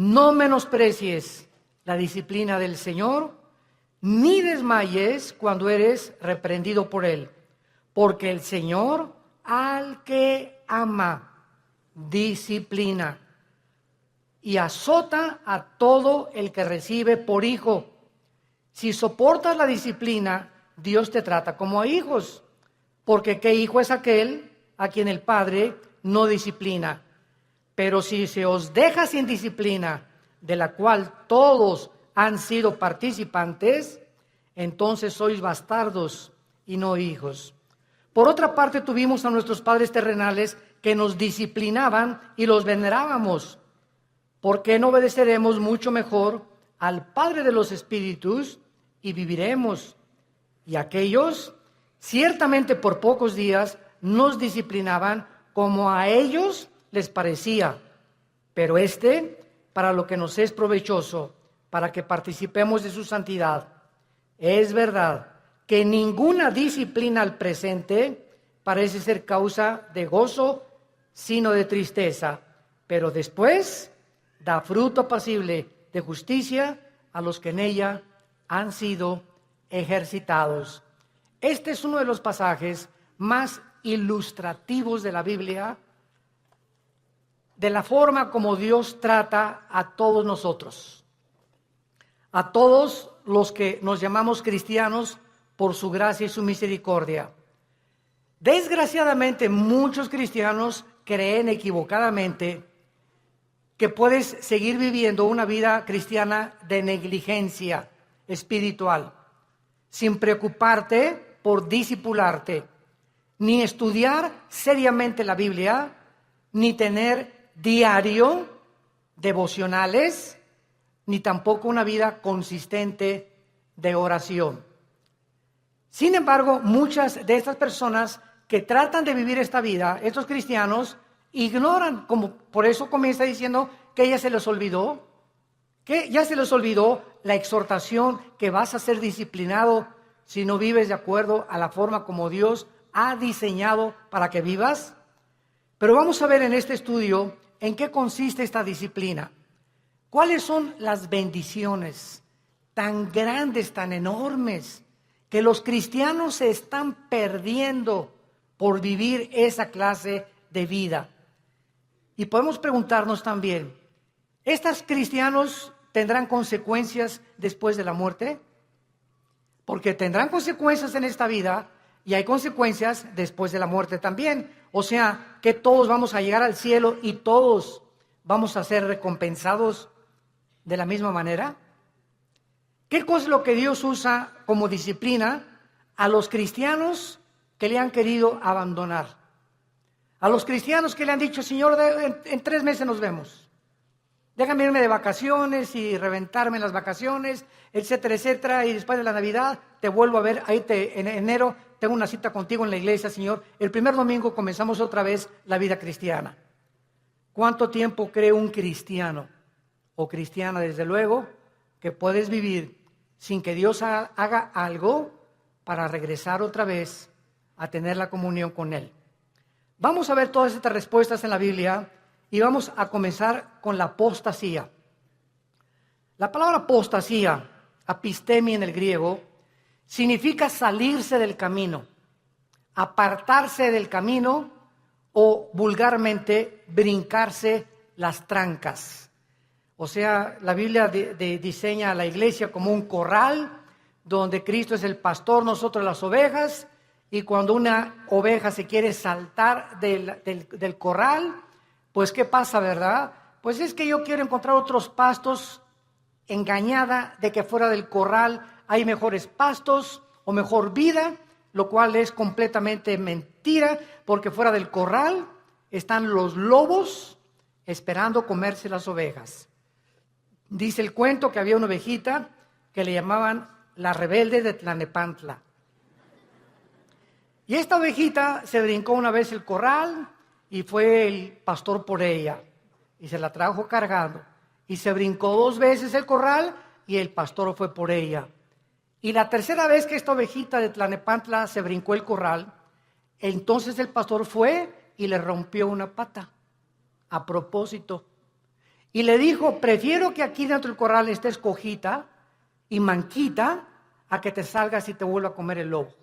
No menosprecies la disciplina del Señor, ni desmayes cuando eres reprendido por Él, porque el Señor al que ama disciplina y azota a todo el que recibe por hijo. Si soportas la disciplina, Dios te trata como a hijos, porque ¿qué hijo es aquel a quien el Padre no disciplina? Pero si se os deja sin disciplina, de la cual todos han sido participantes, entonces sois bastardos y no hijos. Por otra parte, tuvimos a nuestros padres terrenales que nos disciplinaban y los venerábamos. ¿Por qué no obedeceremos mucho mejor al Padre de los Espíritus y viviremos? Y aquellos, ciertamente por pocos días, nos disciplinaban como a ellos les parecía, pero para lo que nos es provechoso, para que participemos de su santidad. Es verdad que ninguna disciplina al presente parece ser causa de gozo, sino de tristeza, pero después da fruto apacible de justicia a los que en ella han sido ejercitados. Este es uno de los pasajes más ilustrativos de la Biblia, de la forma como Dios trata a todos nosotros, a todos los que nos llamamos cristianos por su gracia y su misericordia. Desgraciadamente, muchos cristianos creen equivocadamente que puedes seguir viviendo una vida cristiana de negligencia espiritual, sin preocuparte por discipularte, ni estudiar seriamente la Biblia, ni tener diario devocionales, ni tampoco una vida consistente de oración. Sin embargo, muchas de estas personas que tratan de vivir esta vida, estos cristianos, ignoran, como por eso comienza diciendo que ya se les olvidó, la exhortación que vas a ser disciplinado si no vives de acuerdo a la forma como Dios ha diseñado para que vivas. Pero vamos a ver en este estudio en qué consiste esta disciplina. ¿Cuáles son las bendiciones tan grandes, tan enormes, que los cristianos se están perdiendo por vivir esa clase de vida? Y podemos preguntarnos también, ¿estos cristianos tendrán consecuencias después de la muerte? Porque tendrán consecuencias en esta vida y hay consecuencias después de la muerte también. O sea, que todos vamos a llegar al cielo y todos vamos a ser recompensados de la misma manera. ¿Qué cosa es lo que Dios usa como disciplina a los cristianos que le han querido abandonar? A los cristianos que le han dicho, Señor, en 3 meses nos vemos. Déjame irme de vacaciones y reventarme en las vacaciones, etcétera, etcétera. Y después de la Navidad te vuelvo a ver, en enero tengo una cita contigo en la iglesia, Señor. El primer domingo comenzamos otra vez la vida cristiana. ¿Cuánto tiempo cree un cristiano o cristiana, desde luego, que puedes vivir sin que Dios haga algo para regresar otra vez a tener la comunión con Él? Vamos a ver todas estas respuestas en la Biblia y vamos a comenzar con la apostasía. La palabra apostasía, apistemi en el griego, significa salirse del camino, apartarse del camino o vulgarmente brincarse las trancas. O sea, la Biblia diseña a la iglesia como un corral donde Cristo es el pastor, nosotros las ovejas, y cuando una oveja se quiere saltar del corral, pues ¿qué pasa, verdad? Pues es que yo quiero encontrar otros pastos, engañada de que fuera del corral hay mejores pastos o mejor vida, lo cual es completamente mentira, porque fuera del corral están los lobos esperando comerse las ovejas. Dice el cuento que había una ovejita que le llamaban la rebelde de Tlanepantla. Y esta ovejita se brincó una vez el corral y fue el pastor por ella y se la trajo cargando. Y se brincó 2 veces el corral y el pastor fue por ella. Y la tercera vez que esta ovejita de Tlanepantla se brincó el corral, entonces el pastor fue y le rompió una pata a propósito. Y le dijo, prefiero que aquí dentro del corral estés cojita y manquita a que te salgas y te vuelva a comer el lobo.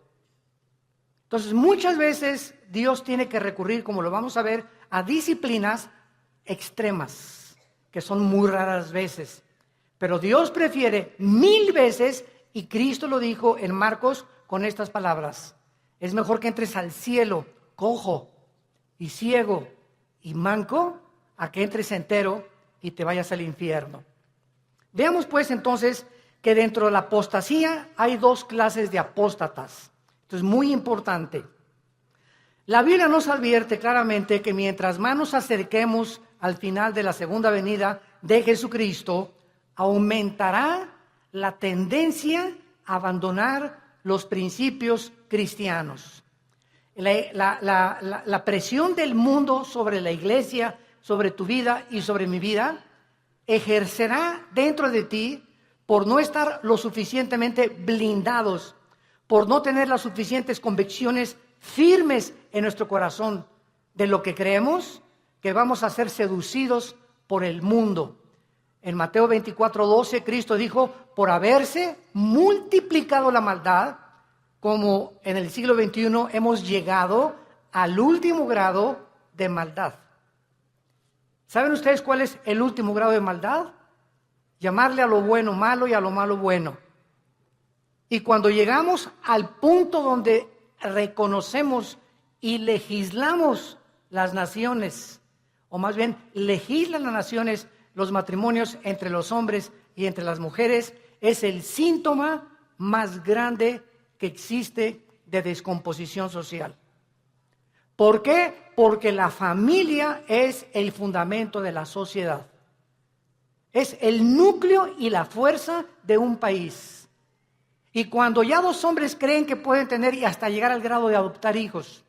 Entonces, muchas veces Dios tiene que recurrir, como lo vamos a ver, a disciplinas extremas, que son muy raras veces. Pero Dios prefiere 1000 veces, y Cristo lo dijo en Marcos con estas palabras: es mejor que entres al cielo cojo y ciego y manco, a que entres entero y te vayas al infierno. Veamos pues entonces que dentro de la apostasía hay 2 clases de apóstatas. Esto es muy importante. La Biblia nos advierte claramente que mientras más nos acerquemos al final de la segunda venida de Jesucristo, aumentará la tendencia a abandonar los principios cristianos. La presión del mundo sobre la iglesia, sobre tu vida y sobre mi vida, ejercerá dentro de ti por no estar lo suficientemente blindados, por no tener las suficientes convicciones firmes en nuestro corazón de lo que creemos, que vamos a ser seducidos por el mundo. En Mateo 24:12, Cristo dijo, por haberse multiplicado la maldad, como en el siglo XXI hemos llegado al último grado de maldad. ¿Saben ustedes cuál es el último grado de maldad? Llamarle a lo bueno malo y a lo malo bueno. Y cuando llegamos al punto donde reconocemos y legislamos las naciones, o más bien legislan las naciones los matrimonios entre los hombres y entre las mujeres, es el síntoma más grande que existe de descomposición social. ¿Por qué? Porque la familia es el fundamento de la sociedad. Es el núcleo y la fuerza de un país. Y cuando ya 2 hombres creen que pueden tener y hasta llegar al grado de adoptar hijos,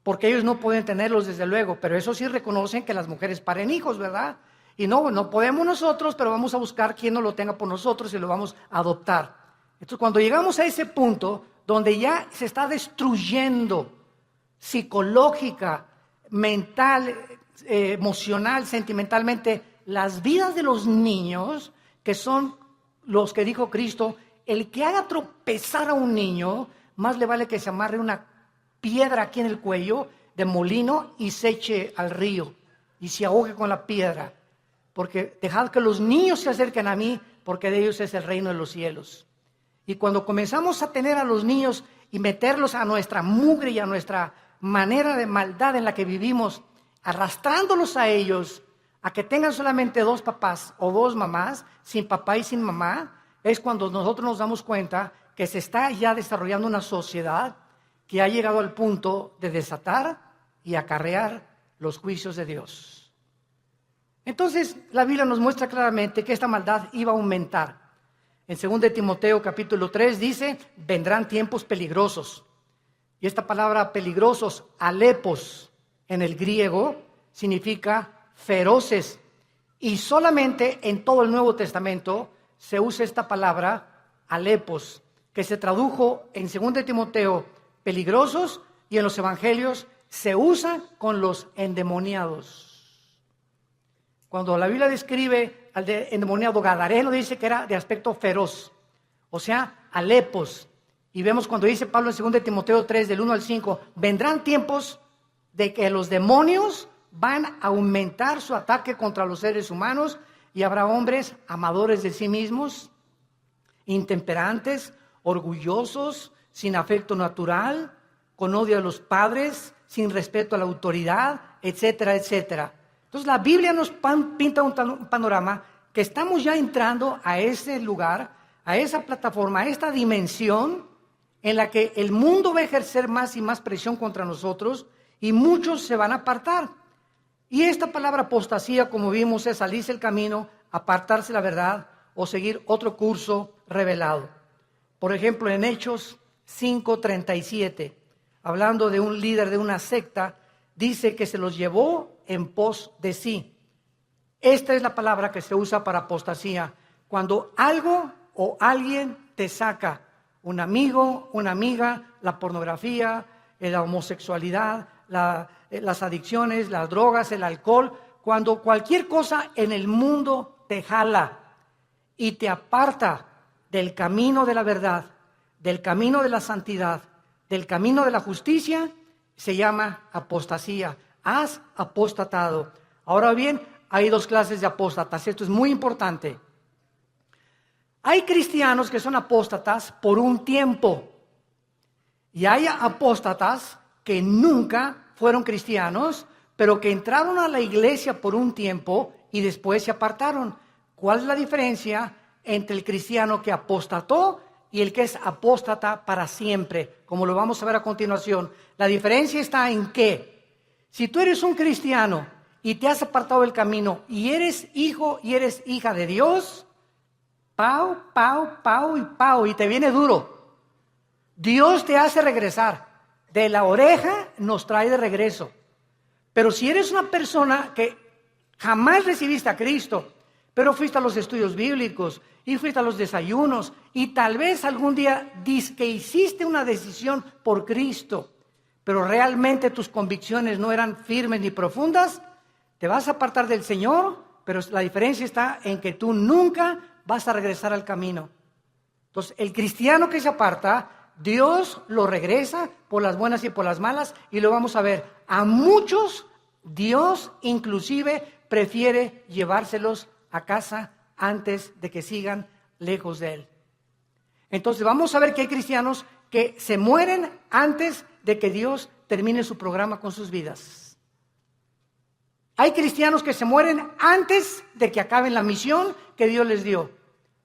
porque ellos no pueden tenerlos desde luego, pero eso sí reconocen que las mujeres paren hijos, ¿verdad? Y no podemos nosotros, pero vamos a buscar quien no lo tenga por nosotros y lo vamos a adoptar. Entonces, cuando llegamos a ese punto donde ya se está destruyendo psicológica, mental, emocional, sentimentalmente, las vidas de los niños, que son los que dijo Cristo, el que haga tropezar a un niño, más le vale que se amarre una piedra aquí en el cuello de molino y se eche al río y se ahogue con la piedra. Porque dejad que los niños se acerquen a mí, porque de ellos es el reino de los cielos. Y cuando comenzamos a tener a los niños y meterlos a nuestra mugre y a nuestra manera de maldad en la que vivimos, arrastrándolos a ellos, a que tengan solamente 2 papás o 2 mamás, sin papá y sin mamá, es cuando nosotros nos damos cuenta que se está ya desarrollando una sociedad que ha llegado al punto de desatar y acarrear los juicios de Dios. Entonces, la Biblia nos muestra claramente que esta maldad iba a aumentar. En 2 Timoteo capítulo 3 dice, vendrán tiempos peligrosos. Y esta palabra peligrosos, alepos, en el griego, significa feroces. Y solamente en todo el Nuevo Testamento se usa esta palabra, alepos, que se tradujo en 2 Timoteo, peligrosos, y en los evangelios se usa con los endemoniados. Cuando la Biblia describe al endemoniado gadareno, dice que era de aspecto feroz, o sea, alepos. Y vemos cuando dice Pablo en 2 Timoteo 3, del 1 al 5, vendrán tiempos de que los demonios van a aumentar su ataque contra los seres humanos, y habrá hombres amadores de sí mismos, intemperantes, orgullosos, sin afecto natural, con odio a los padres, sin respeto a la autoridad, etcétera, etcétera. Entonces la Biblia nos pinta un panorama que estamos ya entrando a ese lugar, a esa plataforma, a esta dimensión en la que el mundo va a ejercer más y más presión contra nosotros y muchos se van a apartar. Y esta palabra apostasía, como vimos, es salirse el camino, apartarse la verdad o seguir otro curso revelado. Por ejemplo, en Hechos 5:37, hablando de un líder de una secta, dice que se los llevó en pos de sí. Esta es la palabra que se usa para apostasía. Cuando algo o alguien te saca, un amigo, una amiga, la pornografía, la homosexualidad, las adicciones, las drogas, el alcohol, cuando cualquier cosa en el mundo te jala y te aparta del camino de la verdad, del camino de la santidad, del camino de la justicia, se llama apostasía. Has apostatado. Ahora bien, hay dos clases de apóstatas. Esto es muy importante. Hay cristianos que son apóstatas por un tiempo. Y hay apóstatas que nunca fueron cristianos, pero que entraron a la iglesia por un tiempo y después se apartaron. ¿Cuál es la diferencia entre el cristiano que apostató y el que es apóstata para siempre? Como lo vamos a ver a continuación. La diferencia está en que si tú eres un cristiano y te has apartado del camino y eres hijo y eres hija de Dios, pau, pau, pau y pau, y te viene duro. Dios te hace regresar. De la oreja nos trae de regreso. Pero si eres una persona que jamás recibiste a Cristo, pero fuiste a los estudios bíblicos y fuiste a los desayunos y tal vez algún día que hiciste una decisión por Cristo, pero realmente tus convicciones no eran firmes ni profundas, te vas a apartar del Señor, pero la diferencia está en que tú nunca vas a regresar al camino. Entonces, el cristiano que se aparta, Dios lo regresa por las buenas y por las malas, y lo vamos a ver. A muchos Dios inclusive prefiere llevárselos a casa antes de que sigan lejos de Él. Entonces vamos a ver que hay cristianos que se mueren antes de que Dios termine su programa con sus vidas. Hay cristianos que se mueren antes de que acaben la misión que Dios les dio,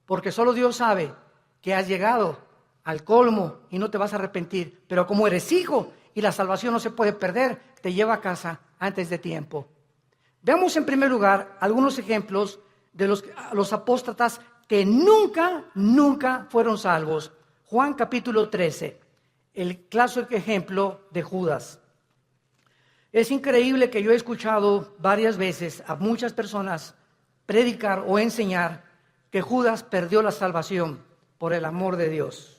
porque solo Dios sabe que has llegado al colmo y no te vas a arrepentir, pero como eres hijo y la salvación no se puede perder, te lleva a casa antes de tiempo. Veamos en primer lugar algunos ejemplos de los apóstatas que nunca fueron salvos. Juan capítulo 13, el clásico ejemplo de Judas. Es increíble que yo he escuchado varias veces a muchas personas predicar o enseñar que Judas perdió la salvación por el amor de Dios.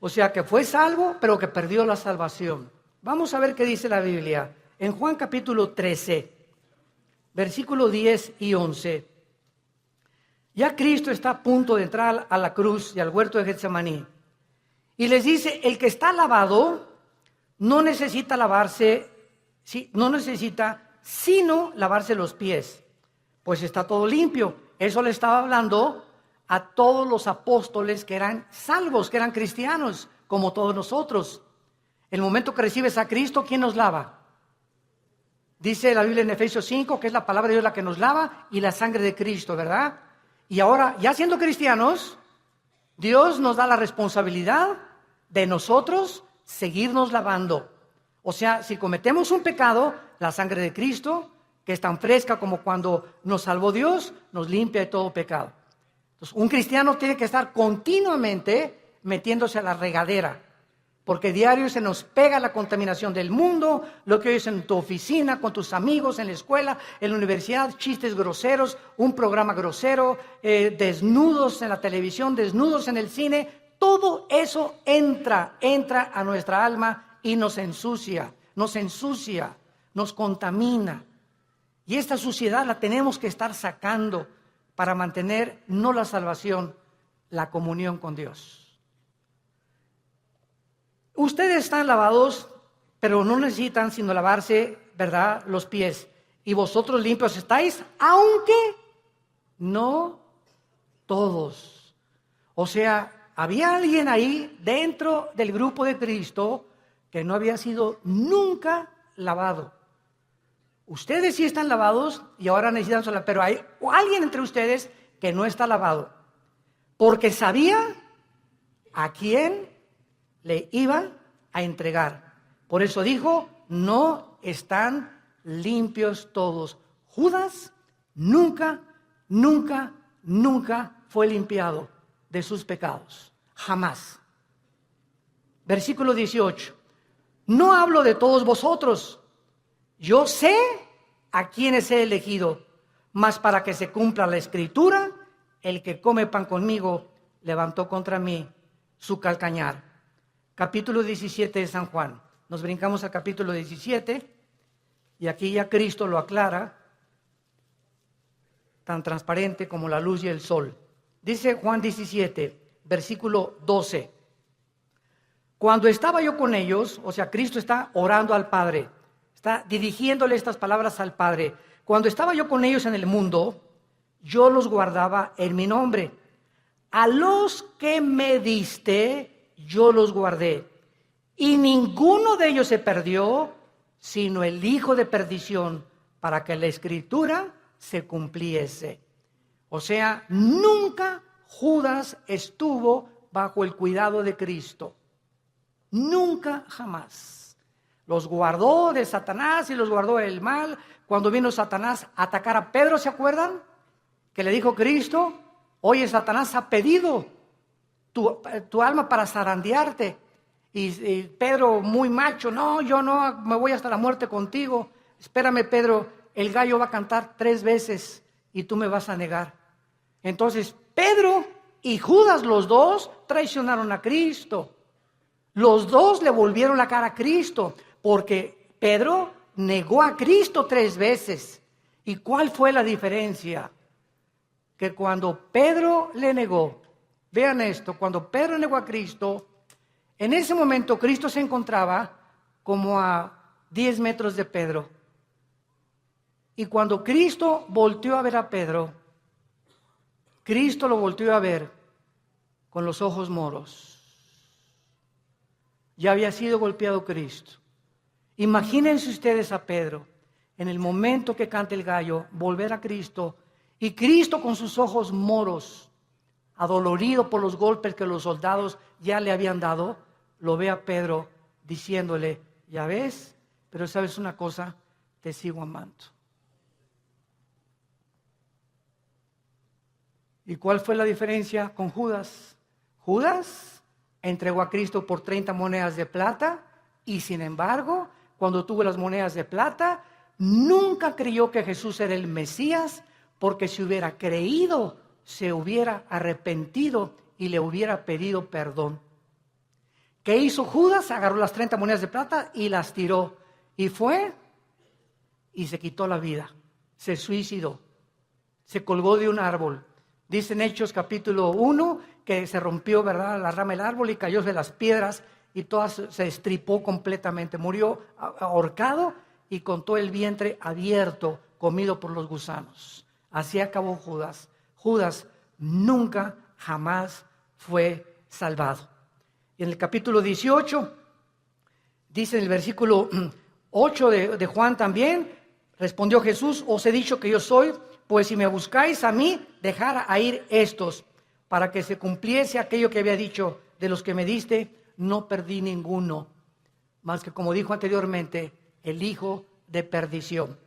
O sea, que fue salvo, pero que perdió la salvación. Vamos a ver qué dice la Biblia. En Juan capítulo 13, versículos 10 y 11. Ya Cristo está a punto de entrar a la cruz y al huerto de Getsemaní. Y les dice, el que está lavado no necesita lavarse, no necesita sino lavarse los pies, pues está todo limpio. Eso le estaba hablando a todos los apóstoles que eran salvos, que eran cristianos, como todos nosotros. El momento que recibes a Cristo, ¿quién nos lava? Dice la Biblia en Efesios 5 que es la palabra de Dios la que nos lava y la sangre de Cristo, ¿verdad? Y ahora, ya siendo cristianos, Dios nos da la responsabilidad de nosotros seguirnos lavando. O sea, si cometemos un pecado, la sangre de Cristo, que es tan fresca como cuando nos salvó Dios, nos limpia de todo pecado. Entonces, un cristiano tiene que estar continuamente metiéndose a la regadera, porque diario se nos pega la contaminación del mundo, lo que oyes en tu oficina, con tus amigos, en la escuela, en la universidad, chistes groseros, un programa grosero, desnudos en la televisión, desnudos en el cine. Todo eso entra a nuestra alma y nos ensucia, nos contamina. Y esta suciedad la tenemos que estar sacando para mantener no la salvación, la comunión con Dios. Ustedes están lavados, pero no necesitan sino lavarse, ¿verdad?, los pies. Y vosotros limpios estáis, aunque no todos. O sea, había alguien ahí dentro del grupo de Cristo que no había sido nunca lavado. Ustedes sí están lavados y ahora necesitan sola, pero hay alguien entre ustedes que no está lavado, porque sabía a quién le iba a entregar. Por eso dijo, no están limpios todos. Judas nunca fue limpiado de sus pecados. Jamás. Versículo 18. No hablo de todos vosotros. Yo sé a quienes he elegido, mas para que se cumpla la escritura, el que come pan conmigo levantó contra mí su calcañar. Capítulo 17 de San Juan. Nos brincamos al capítulo 17 Y aquí ya Cristo lo aclara, tan transparente como la luz y el sol. Dice Juan 17, versículo 12. Cuando estaba yo con ellos, o sea, Cristo está orando al Padre, está dirigiéndole estas palabras al Padre. Cuando estaba yo con ellos en el mundo, yo los guardaba en mi nombre. A los que me diste, yo los guardé. Y ninguno de ellos se perdió, sino el hijo de perdición, para que la Escritura se cumpliese. O sea, nunca Judas estuvo bajo el cuidado de Cristo. Nunca, jamás. Los guardó de Satanás y los guardó del mal. Cuando vino Satanás a atacar a Pedro, ¿se acuerdan? Que le dijo Cristo: oye, Satanás ha pedido tu alma para zarandearte. Y Pedro, muy macho: no, yo no, me voy hasta la muerte contigo. Espérame, Pedro, el gallo va a cantar 3 veces y tú me vas a negar. Entonces Pedro y Judas, los dos, traicionaron a Cristo. Los dos le volvieron la cara a Cristo, porque Pedro negó a Cristo 3 veces. ¿Y cuál fue la diferencia? Que cuando Pedro le negó, vean esto, cuando Pedro negó a Cristo, en ese momento Cristo se encontraba como a 10 metros de Pedro. Y cuando Cristo volteó a ver a Pedro, Cristo lo volteó a ver con los ojos moros. Ya había sido golpeado Cristo. Imagínense ustedes a Pedro, en el momento que canta el gallo, volver a Cristo, y Cristo con sus ojos moros, adolorido por los golpes que los soldados ya le habían dado, lo ve a Pedro diciéndole: ya ves, pero sabes una cosa, te sigo amando. ¿Y cuál fue la diferencia con Judas? Judas entregó a Cristo por 30 monedas de plata, y sin embargo, cuando tuvo las monedas de plata, nunca creyó que Jesús era el Mesías, porque si hubiera creído, se hubiera arrepentido y le hubiera pedido perdón. ¿Qué hizo Judas? Agarró las 30 monedas de plata y las tiró. Y fue y se quitó la vida. Se suicidó. Se colgó de un árbol. Dice en Hechos capítulo 1 que se rompió, ¿verdad?, la rama del árbol y cayó de las piedras y todas se estripó completamente. Murió ahorcado y con todo el vientre abierto, comido por los gusanos. Así acabó Judas. Judas nunca, jamás fue salvado. Y en el capítulo 18, dice en el versículo 8 de Juan también, respondió Jesús: os he dicho que yo soy, pues si me buscáis a mí, dejad a ir estos, para que se cumpliese aquello que había dicho: de los que me diste, no perdí ninguno, más que, como dijo anteriormente, el hijo de perdición.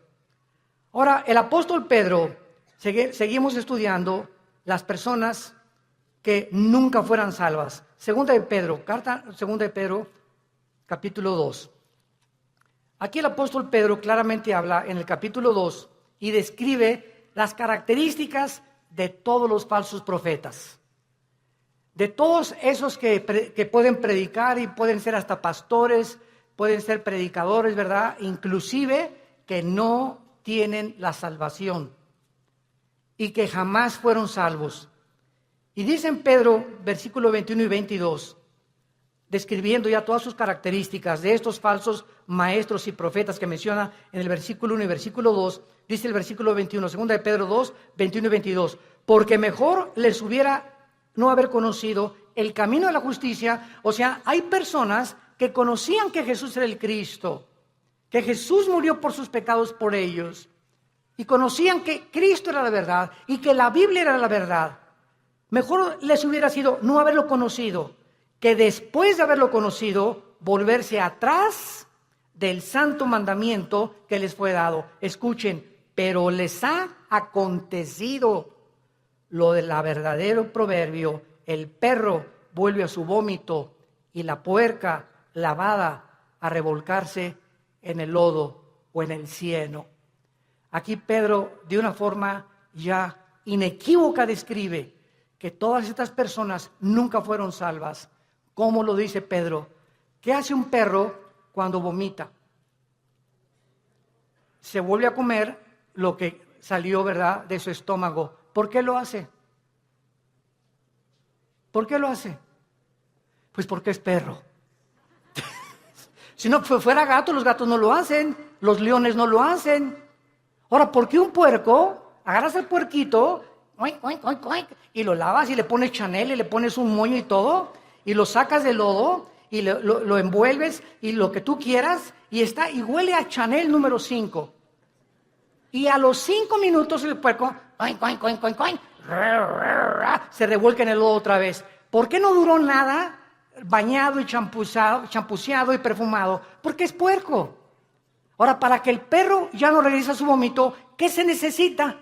Ahora, el apóstol Pedro, seguimos estudiando las personas que nunca fueran salvas. Carta segunda de Pedro, capítulo 2. Aquí el apóstol Pedro claramente habla en el capítulo 2 y describe las características de todos los falsos profetas. De todos esos que pueden predicar y pueden ser hasta pastores, pueden ser predicadores, ¿verdad? Inclusive que no tienen la salvación y que jamás fueron salvos. Y dice en Pedro, versículo 21 y 22, describiendo ya todas sus características de estos falsos maestros y profetas que menciona en el versículo 1 y versículo 2, dice el versículo 21, segunda de Pedro 2, 21 y 22, porque mejor les hubiera no haber conocido el camino de la justicia. O sea, hay personas que conocían que Jesús era el Cristo, que Jesús murió por sus pecados por ellos, y conocían que Cristo era la verdad y que la Biblia era la verdad. Mejor les hubiera sido no haberlo conocido, que después de haberlo conocido, volverse atrás del santo mandamiento que les fue dado. Escuchen, pero les ha acontecido lo del verdadero proverbio: el perro vuelve a su vómito y la puerca lavada a revolcarse en el lodo o en el cieno. Aquí Pedro, de una forma ya inequívoca, describe que todas estas personas nunca fueron salvas. ¿Cómo lo dice Pedro? ¿Qué hace un perro cuando vomita? se vuelve a comer lo que salió, ¿verdad?, de su estómago. ¿Por qué lo hace? ¿Por qué lo hace? Pues porque es perro. Si no fuera gato, los gatos no lo hacen, los leones no lo hacen. Ahora, ¿por qué un puerco? Agarras el puerquito, oink, oink, oink, oink, y lo lavas y le pones Chanel y le pones un moño y todo, y lo sacas del lodo y lo envuelves y lo que tú quieras, y huele a Chanel número 5. Y a los 5 minutos el puerco oink, oink, oink, oink, oink, se revuelca en el lodo otra vez. ¿Por qué no duró nada bañado y champuceado y perfumado? Porque es puerco. Ahora, para que el perro ya no regrese a su vómito, ¿qué se necesita?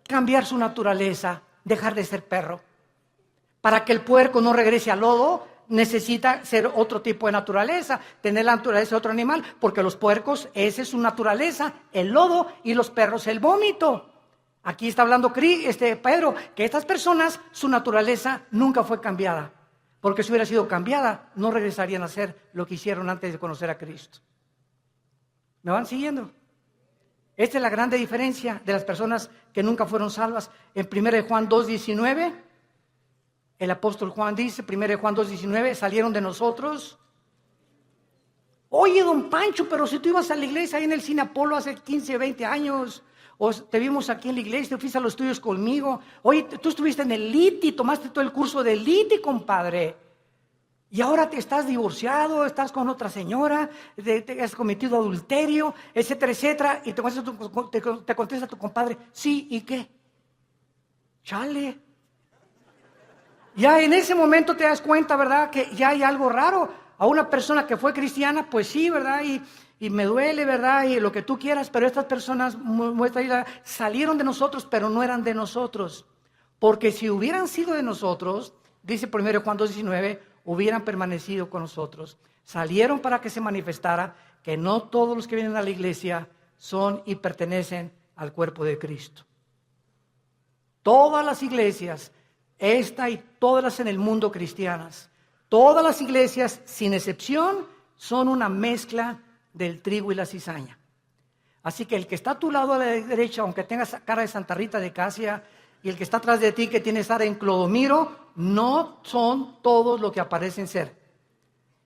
Cambiar su naturaleza, dejar de ser perro. Para que el puerco no regrese al lodo, necesita ser otro tipo de naturaleza, tener la naturaleza de otro animal, porque los puercos, esa es su naturaleza, el lodo, y los perros el vómito. Aquí está hablando Pedro, que estas personas, su naturaleza nunca fue cambiada, porque si hubiera sido cambiada, no regresarían a hacer lo que hicieron antes de conocer a Cristo. ¿Me van siguiendo? Esta es la grande diferencia de las personas que nunca fueron salvas. En 1 Juan 2:19, el apóstol Juan dice, 1 Juan 2:19, salieron de nosotros. Oye, don Pancho, pero si tú ibas a la iglesia ahí en el Cine Apolo hace 15, 20 años, o te vimos aquí en la iglesia, fuiste a los estudios conmigo. Oye, tú estuviste en el LITI, tomaste todo el curso del LITI, compadre. Y ahora te estás divorciado, estás con otra señora, te has cometido adulterio, etcétera, etcétera. Y te contesta tu compadre, sí, ¿y qué? Chale. Ya en ese momento te das cuenta, ¿verdad?, que ya hay algo raro. A una persona que fue cristiana, pues sí, ¿verdad? Y me duele, ¿verdad? Y lo que tú quieras, pero estas personas salieron de nosotros, pero no eran de nosotros. Porque si hubieran sido de nosotros, dice 1 Juan 2:19, hubieran permanecido con nosotros. Salieron para que se manifestara que no todos los que vienen a la iglesia son y pertenecen al cuerpo de Cristo. Todas las iglesias, esta y todas las en el mundo cristianas, todas las iglesias, sin excepción, son una mezcla del trigo y la cizaña. Así que el que está a tu lado a la derecha, aunque tengas cara de Santa Rita de Casia, y el que está atrás de ti, que tiene cara en Clodomiro, no son todos lo que aparecen ser.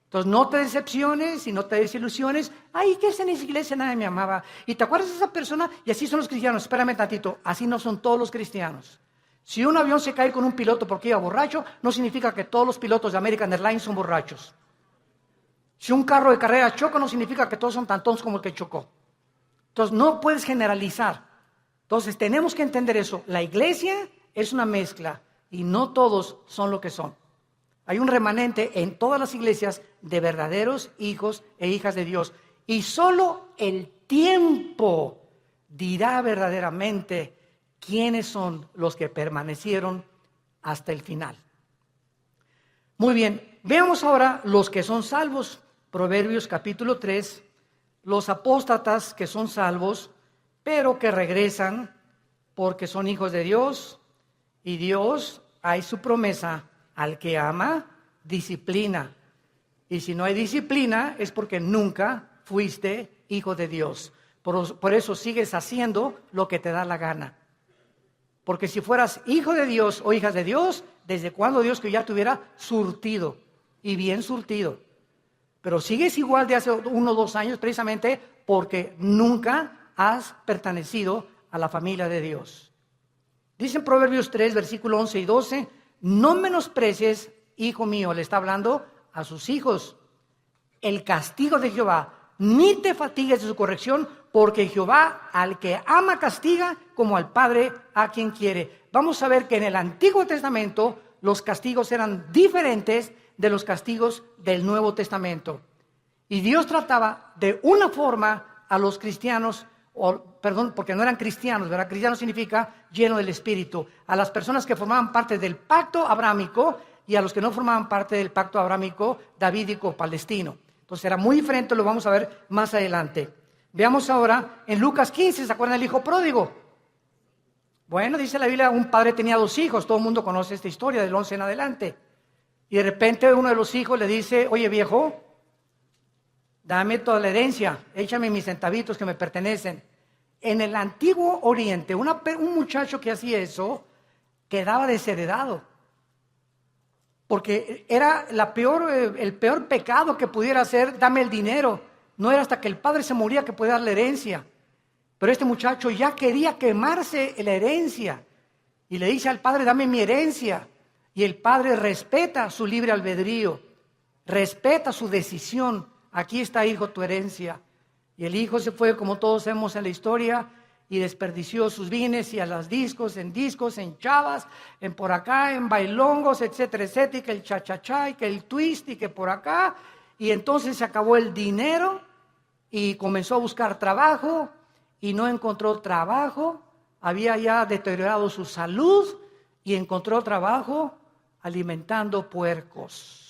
Entonces no te decepciones y no te desilusiones. Ay, ¿qué es en esa iglesia? Nadie me amaba. ¿Y te acuerdas de esa persona? Y así son los cristianos. Espérame tantito, así no son todos los cristianos. Si un avión se cae con un piloto porque iba borracho, no significa que todos los pilotos de American Airlines son borrachos. Si un carro de carrera choca, no significa que todos son tan tontos como el que chocó. Entonces no puedes generalizar. Entonces tenemos que entender eso. La iglesia es una mezcla y no todos son lo que son. Hay un remanente en todas las iglesias de verdaderos hijos e hijas de Dios. Y solo el tiempo dirá verdaderamente quiénes son los que permanecieron hasta el final. Muy bien, veamos ahora los que son salvos. Proverbios capítulo 3, los apóstatas que son salvos, pero que regresan porque son hijos de Dios, y Dios, hay su promesa, al que ama, disciplina. Y si no hay disciplina es porque nunca fuiste hijo de Dios. Por eso sigues haciendo lo que te da la gana. Porque si fueras hijo de Dios o hija de Dios, ¿desde cuándo Dios que ya te hubiera surtido? Y bien surtido. Pero sigues igual de hace 1 o 2 años precisamente porque nunca has pertenecido a la familia de Dios. Dice en Proverbios 3, versículo 11 y 12, no menosprecies, hijo mío, le está hablando a sus hijos, el castigo de Jehová, ni te fatigues de su corrección, porque Jehová al que ama castiga, como al padre a quien quiere. Vamos a ver que en el Antiguo Testamento los castigos eran diferentes de los castigos del Nuevo Testamento. Y Dios trataba de una forma a los cristianos, porque no eran cristianos, ¿verdad? Cristiano significa lleno del Espíritu. A las personas que formaban parte del pacto abrámico y a los que no formaban parte del pacto abrámico davídico palestino. Entonces era muy diferente, lo vamos a ver más adelante. Veamos ahora en Lucas 15, ¿se acuerdan del hijo pródigo? Bueno, dice la Biblia, un padre tenía 2 hijos, todo el mundo conoce esta historia del 11 en adelante. Y de repente uno de los hijos le dice, oye viejo, dame toda la herencia, échame mis centavitos que me pertenecen. En el antiguo Oriente, un muchacho que hacía eso quedaba desheredado, porque era el peor pecado que pudiera hacer, dame el dinero. No era hasta que el padre se moría que podía dar la herencia. Pero este muchacho ya quería quemarse la herencia y le dice al padre, dame mi herencia. Y el padre respeta su libre albedrío, respeta su decisión. Aquí está, hijo, tu herencia. Y el hijo se fue, como todos sabemos en la historia, y desperdició sus bienes y a los discos, en chavas, en por acá, en bailongos, etcétera, etcétera, y que el cha-cha-cha, y que el twist, y que por acá. Y entonces se acabó el dinero y comenzó a buscar trabajo y no encontró trabajo. Había ya deteriorado su salud y encontró trabajo alimentando puercos.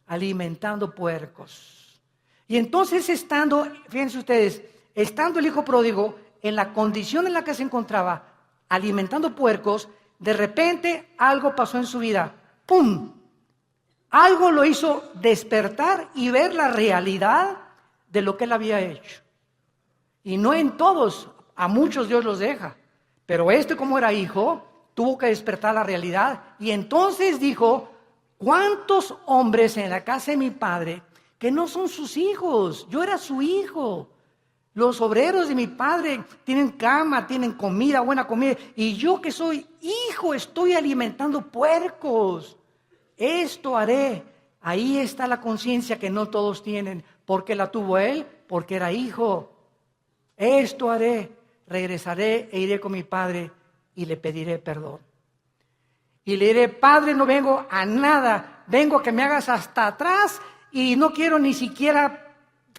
Alimentando puercos. Y entonces fíjense ustedes, estando el hijo pródigo en la condición en la que se encontraba, alimentando puercos, de repente algo pasó en su vida. ¡Pum! Algo lo hizo despertar y ver la realidad de lo que él había hecho. Y no en todos, a muchos Dios los deja. Pero como era hijo, tuvo que despertar la realidad. Y entonces dijo, ¿cuántos hombres en la casa de mi padre que no son sus hijos? Yo era su hijo. Los obreros de mi padre tienen cama, tienen comida, buena comida. Y yo que soy hijo estoy alimentando puercos. Esto haré. Ahí está la conciencia que no todos tienen. ¿Por qué la tuvo él? Porque era hijo. Esto haré. Regresaré e iré con mi padre y le pediré perdón. Y le diré, Padre, no vengo a nada. Vengo a que me hagas hasta atrás y no quiero ni siquiera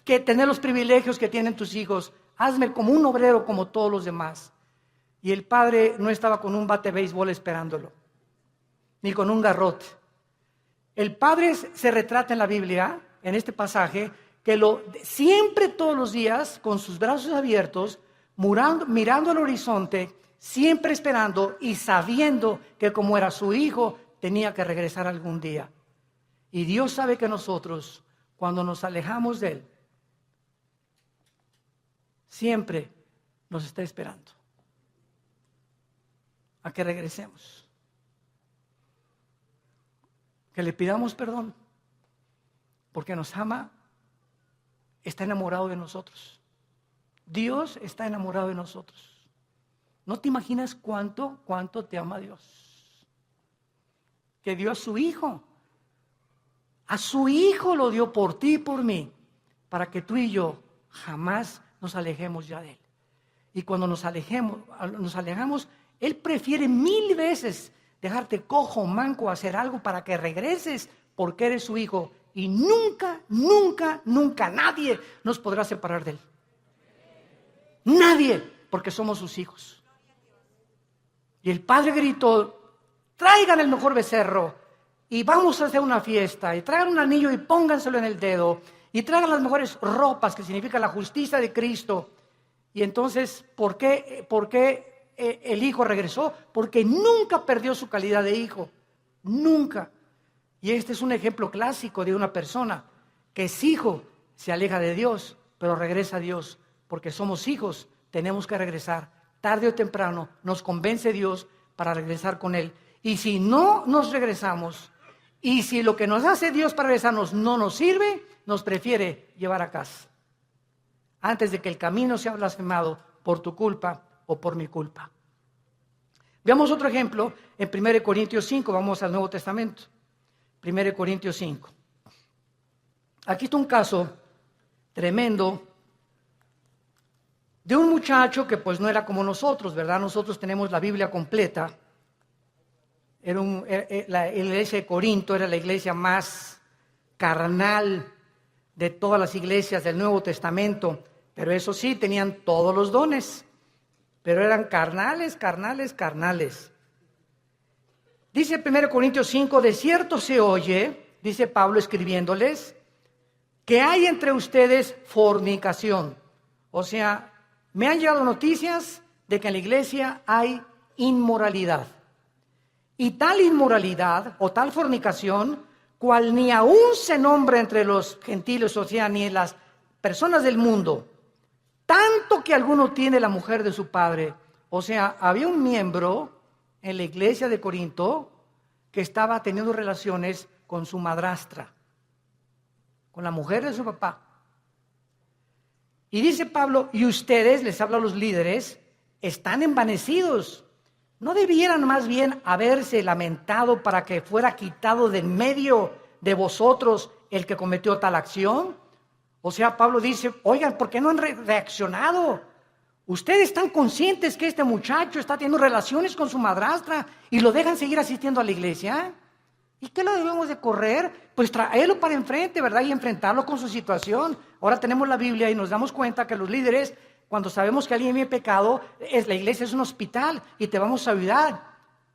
que tener los privilegios que tienen tus hijos. Hazme como un obrero como todos los demás. Y el padre no estaba con un bate de béisbol esperándolo, ni con un garrote. El padre se retrata en la Biblia, en este pasaje, que siempre todos los días, con sus brazos abiertos, mirando al horizonte, siempre esperando y sabiendo que como era su hijo, tenía que regresar algún día. Y Dios sabe que nosotros, cuando nos alejamos de Él, siempre nos está esperando a que regresemos, que le pidamos perdón, porque nos ama, está enamorado de nosotros. Dios está enamorado de nosotros. No te imaginas cuánto te ama Dios, que dio a su hijo lo dio por ti y por mí, para que tú y yo jamás nos alejemos ya de Él. Y cuando nos alejamos, Él prefiere 1000 veces dejarte cojo, manco, hacer algo para que regreses, porque eres su hijo. Y nunca, nunca, nunca nadie nos podrá separar de Él. Nadie, porque somos sus hijos. Y el padre gritó, traigan el mejor becerro y vamos a hacer una fiesta. Y traigan un anillo y pónganselo en el dedo. Y traigan las mejores ropas, que significa la justicia de Cristo. Y entonces, ¿por qué el hijo regresó? Porque nunca perdió su calidad de hijo. Nunca. Y este es un ejemplo clásico de una persona que es hijo, se aleja de Dios, pero regresa a Dios. Porque somos hijos, tenemos que regresar. Tarde o temprano nos convence Dios para regresar con Él. Y si no nos regresamos, y si lo que nos hace Dios para regresarnos no nos sirve, nos prefiere llevar a casa, antes de que el camino sea blasfemado por tu culpa o por mi culpa. Veamos otro ejemplo en 1 Corintios 5, vamos al Nuevo Testamento. 1 Corintios 5. Aquí está un caso tremendo de un muchacho que pues no era como nosotros, ¿verdad? Nosotros tenemos la Biblia completa. La iglesia de Corinto era la iglesia más carnal de todas las iglesias del Nuevo Testamento, pero eso sí, tenían todos los dones, pero eran carnales. Dice 1 Corintios 5, de cierto se oye, dice Pablo escribiéndoles, que hay entre ustedes fornicación. O sea, me han llegado noticias de que en la iglesia hay inmoralidad. Y tal inmoralidad o tal fornicación cual ni aún se nombra entre los gentiles, o sea, ni en las personas del mundo, tanto que alguno tiene la mujer de su padre. O sea, había un miembro en la iglesia de Corinto que estaba teniendo relaciones con su madrastra, con la mujer de su papá. Y dice Pablo, y ustedes, les habla a los líderes, están envanecidos. ¿No debieran más bien haberse lamentado para que fuera quitado de en medio de vosotros el que cometió tal acción? O sea, Pablo dice, oigan, ¿por qué no han reaccionado? Ustedes están conscientes que este muchacho está teniendo relaciones con su madrastra y lo dejan seguir asistiendo a la iglesia. ¿Y qué lo debemos de correr? Pues traerlo para enfrente, ¿verdad? Y enfrentarlo con su situación. Ahora tenemos la Biblia y nos damos cuenta que los líderes, cuando sabemos que alguien vive pecado, la iglesia es un hospital y te vamos a ayudar.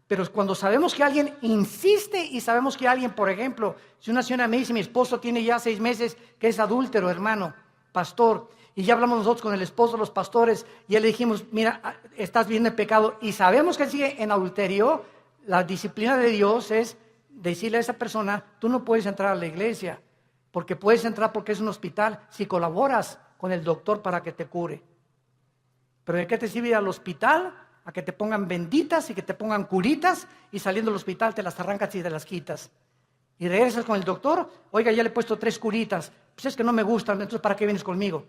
Pero cuando sabemos que alguien insiste y sabemos que alguien, por ejemplo, si una señora me dice, mi esposo tiene ya 6 meses que es adúltero, hermano, pastor, y ya hablamos nosotros con el esposo, los pastores, y ya le dijimos, mira, estás viendo el pecado, y sabemos que sigue en adulterio, la disciplina de Dios es decirle a esa persona, tú no puedes entrar a la iglesia, porque puedes entrar porque es un hospital, si colaboras con el doctor para que te cure. Pero ¿de qué te sirve ir al hospital? A que te pongan benditas y que te pongan curitas, y saliendo del hospital te las arrancas y te las quitas. Y regresas con el doctor, oiga, ya le he puesto 3 curitas, pues es que no me gustan, entonces ¿para qué vienes conmigo?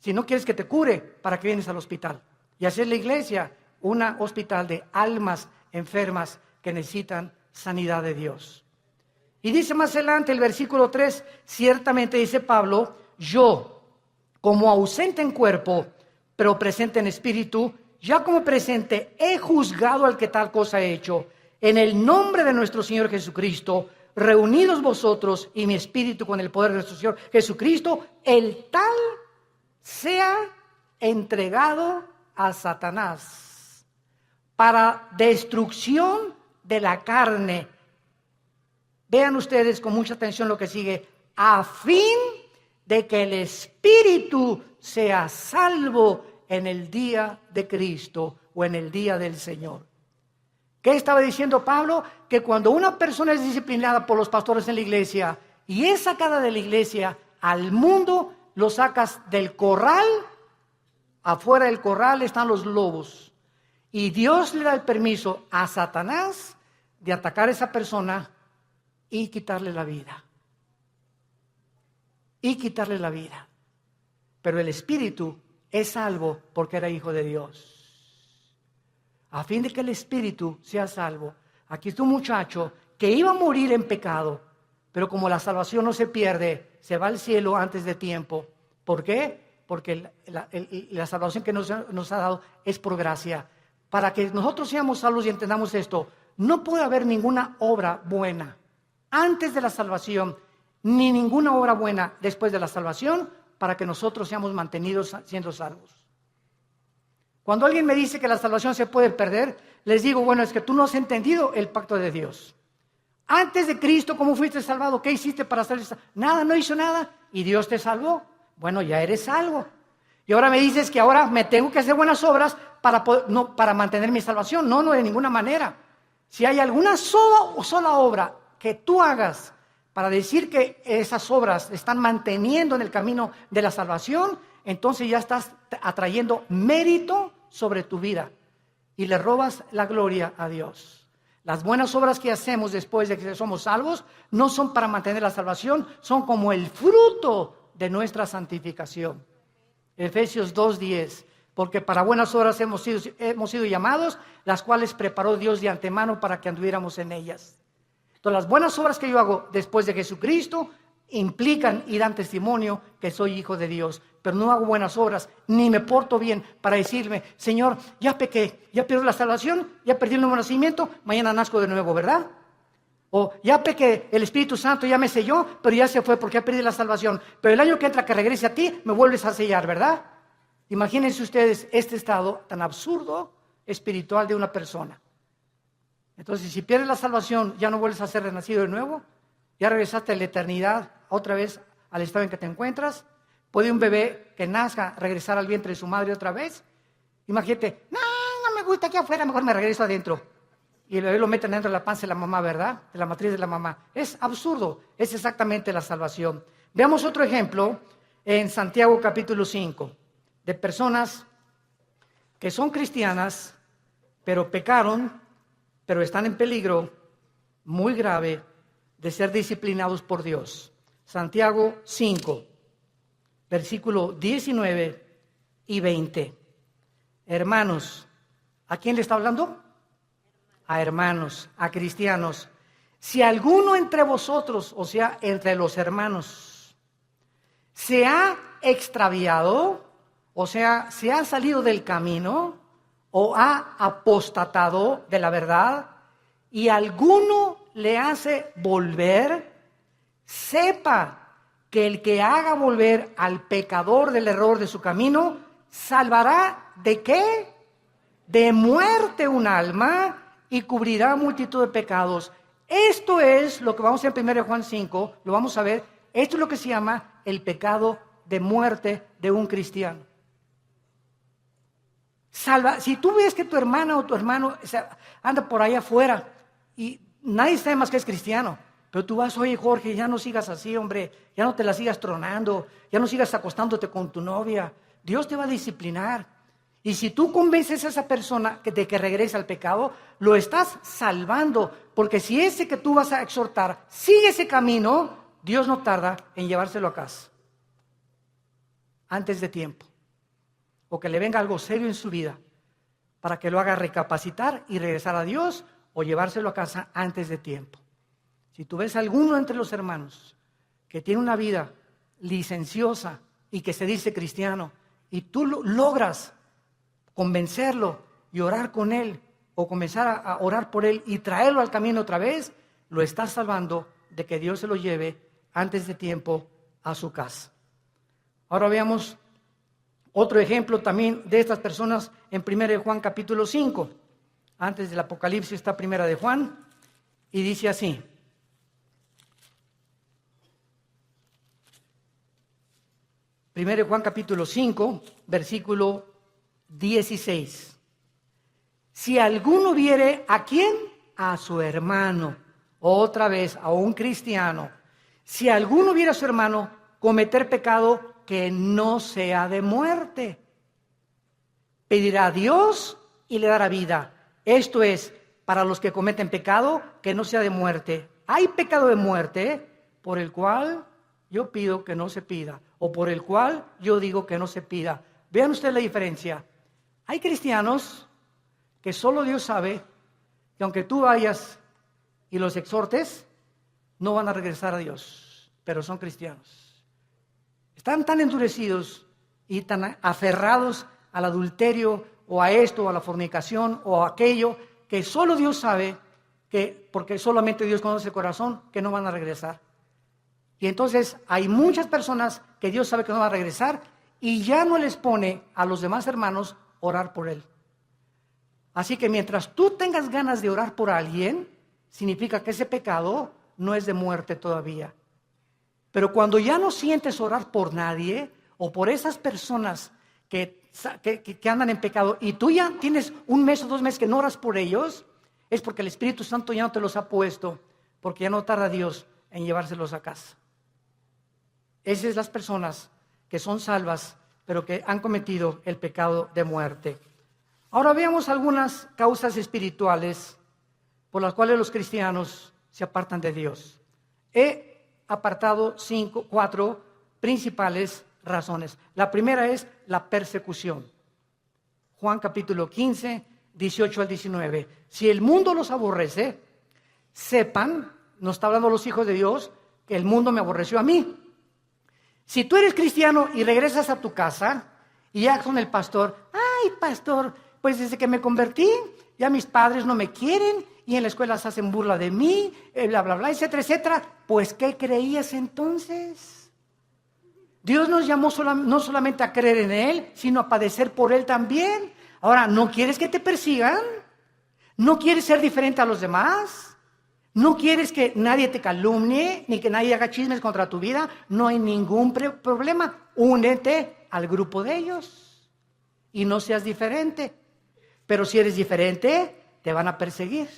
Si no quieres que te cure, ¿para qué vienes al hospital? Y así es la iglesia, un hospital de almas enfermas que necesitan sanidad de Dios. Y dice más adelante el versículo 3, ciertamente dice Pablo, yo, como ausente en cuerpo, pero presente en espíritu, ya como presente he juzgado al que tal cosa he hecho, en el nombre de nuestro Señor Jesucristo, reunidos vosotros y mi espíritu con el poder de nuestro Señor Jesucristo, el tal sea entregado a Satanás para destrucción de la carne. Vean ustedes con mucha atención lo que sigue, a fin de que el espíritu sea salvo en el día de Cristo o en el día del Señor. ¿Qué estaba diciendo Pablo? Que cuando una persona es disciplinada por los pastores en la iglesia y es sacada de la iglesia al mundo, lo sacas del corral, afuera del corral están los lobos. Y Dios le da el permiso a Satanás de atacar a esa persona y quitarle la vida. Y quitarle la vida. Pero el espíritu es salvo porque era hijo de Dios. A fin de que el espíritu sea salvo. Aquí está un muchacho que iba a morir en pecado, pero como la salvación no se pierde, se va al cielo antes de tiempo. ¿Por qué? Porque la salvación que nos ha dado es por gracia. Para que nosotros seamos salvos y entendamos esto, no puede haber ninguna obra buena antes de la salvación, ni ninguna obra buena después de la salvación, para que nosotros seamos mantenidos siendo salvos. Cuando alguien me dice que la salvación se puede perder, les digo, bueno, es que tú no has entendido el pacto de Dios. Antes de Cristo, ¿cómo fuiste salvado? ¿Qué hiciste para ser salvo? Nada, no hizo nada. ¿Y Dios te salvó? Bueno, ya eres salvo. Y ahora me dices que ahora me tengo que hacer buenas obras para mantener mi salvación. No, de ninguna manera. Si hay alguna sola obra que tú hagas para decir que esas obras están manteniendo en el camino de la salvación, entonces ya estás atrayendo mérito sobre tu vida y le robas la gloria a Dios. Las buenas obras que hacemos después de que somos salvos no son para mantener la salvación, son como el fruto de nuestra santificación. Efesios 2:10, porque para buenas obras hemos sido llamados, las cuales preparó Dios de antemano para que anduviéramos en ellas. Entonces, las buenas obras que yo hago después de Jesucristo implican y dan testimonio que soy hijo de Dios. Pero no hago buenas obras, ni me porto bien para decirme, Señor, ya pequé, ya perdí la salvación, ya perdí el nuevo nacimiento, mañana nazco de nuevo, ¿verdad? O ya pequé, el Espíritu Santo ya me selló, pero ya se fue porque ya perdí la salvación. Pero el año que entra que regrese a ti, me vuelves a sellar, ¿verdad? Imagínense ustedes este estado tan absurdo espiritual de una persona. Entonces, si pierdes la salvación, ya no vuelves a ser renacido de nuevo, ya regresaste a la eternidad, otra vez al estado en que te encuentras. ¿Puede un bebé que nazca regresar al vientre de su madre otra vez? Imagínate, no me gusta aquí afuera, mejor me regreso adentro. y el bebé lo meten dentro de la panza de la mamá, ¿verdad? De la matriz de la mamá. Es absurdo, es exactamente la salvación. Veamos otro ejemplo en Santiago capítulo 5, de personas que son cristianas, pero pecaron, pero están en peligro muy grave de ser disciplinados por Dios. Santiago 5, versículo 19 y 20. Hermanos, ¿a quién le está hablando? A hermanos, a cristianos. Si alguno entre vosotros, o sea, entre los hermanos, se ha extraviado, o sea, se ha salido del camino, o ha apostatado de la verdad, y alguno le hace volver, sepa que el que haga volver al pecador del error de su camino, salvará ¿de qué? De muerte un alma y cubrirá multitud de pecados. Esto es lo que vamos a ver en 1 Juan 5, lo vamos a ver. Esto es lo que se llama el pecado de muerte de un cristiano. Si tú ves que tu hermana o tu hermano anda por ahí afuera y nadie sabe más que es cristiano, pero tú vas, oye Jorge, ya no sigas así, hombre, ya no te la sigas tronando, ya no sigas acostándote con tu novia, Dios te va a disciplinar. Y si tú convences a esa persona de que regrese al pecado, lo estás salvando, porque si ese que tú vas a exhortar sigue ese camino, Dios no tarda en llevárselo a casa antes de tiempo, o que le venga algo serio en su vida para que lo haga recapacitar y regresar a Dios, o llevárselo a casa antes de tiempo. Si tú ves a alguno entre los hermanos que tiene una vida licenciosa y que se dice cristiano, y tú logras convencerlo y orar con él, o comenzar a orar por él y traerlo al camino otra vez, lo estás salvando de que Dios se lo lleve antes de tiempo a su casa. Ahora veamos otro ejemplo también de estas personas en 1 Juan capítulo 5. Antes del Apocalipsis está 1 Juan y dice así. 1 Juan capítulo 5, versículo 16. Si alguno viere, ¿a quién? A su hermano, otra vez a un cristiano. Si alguno viere a su hermano cometer pecado que no sea de muerte, pedirá a Dios y le dará vida. Esto es, para los que cometen pecado que no sea de muerte. Hay pecado de muerte por el cual yo pido que no se pida, o por el cual yo digo que no se pida. Vean ustedes la diferencia. Hay cristianos que solo Dios sabe que aunque tú vayas y los exhortes, no van a regresar a Dios, pero son cristianos. Están tan endurecidos y tan aferrados al adulterio o a esto o a la fornicación o a aquello, que solo Dios sabe, que porque solamente Dios conoce el corazón, que no van a regresar. Y entonces hay muchas personas que Dios sabe que no van a regresar y ya no les pone a los demás hermanos orar por él. Así que mientras tú tengas ganas de orar por alguien, significa que ese pecado no es de muerte todavía. Pero cuando ya no sientes orar por nadie o por esas personas que andan en pecado y tú ya tienes 1 mes o 2 meses que no oras por ellos, es porque el Espíritu Santo ya no te los ha puesto, porque ya no tarda Dios en llevárselos a casa. Esas son las personas que son salvas, pero que han cometido el pecado de muerte. Ahora veamos algunas causas espirituales por las cuales los cristianos se apartan de Dios. He apartado 4 principales razones. La primera es la persecución. Juan capítulo 15, 18 al 19. Si el mundo los aborrece, sepan, nos está hablando los hijos de Dios, que el mundo me aborreció a mí. Si tú eres cristiano y regresas a tu casa y ya con el pastor, ay pastor, pues desde que me convertí, ya mis padres no me quieren y en la escuela se hacen burla de mí, bla, bla, bla, etcétera, etcétera. Pues, ¿qué creías entonces? Dios nos llamó no solamente a creer en Él, sino a padecer por Él también. Ahora, ¿no quieres que te persigan? ¿No quieres ser diferente a los demás? ¿No quieres que nadie te calumnie, ni que nadie haga chismes contra tu vida? No hay ningún problema. Únete al grupo de ellos y no seas diferente. Pero si eres diferente, te van a perseguir.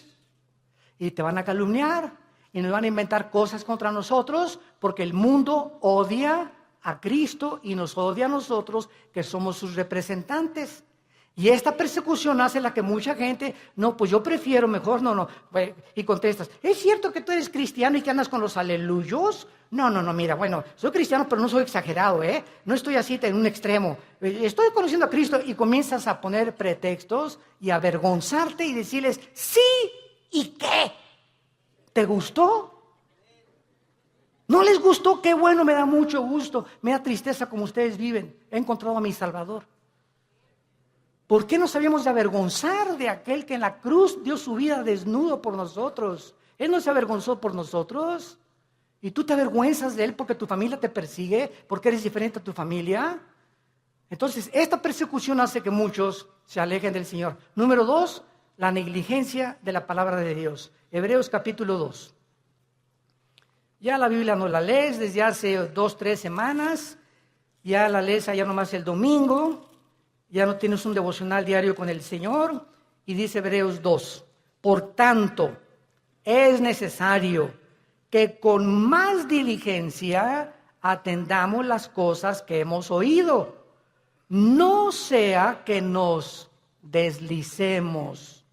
Y te van a calumniar y nos van a inventar cosas contra nosotros porque el mundo odia a Cristo y nos odia a nosotros que somos sus representantes. Y esta persecución hace la que mucha gente, no, pues yo prefiero mejor, no. Y contestas, ¿es cierto que tú eres cristiano y que andas con los aleluyos? No, mira, bueno, soy cristiano pero no soy exagerado, no estoy así en un extremo. Estoy conociendo a Cristo y comienzas a poner pretextos y a avergonzarte y decirles, sí, ¿y qué? ¿Te gustó? ¿No les gustó? Qué bueno, me da mucho gusto, me da tristeza como ustedes viven. He encontrado a mi Salvador. ¿Por qué nos habíamos de avergonzar de aquel que en la cruz dio su vida desnudo por nosotros? Él no se avergonzó por nosotros. ¿Y tú te avergüenzas de él porque tu familia te persigue? ¿Porque eres diferente a tu familia? Entonces, esta persecución hace que muchos se alejen del Señor. Número 2, la negligencia de la palabra de Dios. Hebreos capítulo 2. Ya la Biblia no la lees desde hace 2, 3 semanas. Ya la lees allá nomás el domingo. Ya no tienes un devocional diario con el Señor. Y dice Hebreos 2. Por tanto, es necesario que con más diligencia atendamos las cosas que hemos oído. No sea que nos deslicemos.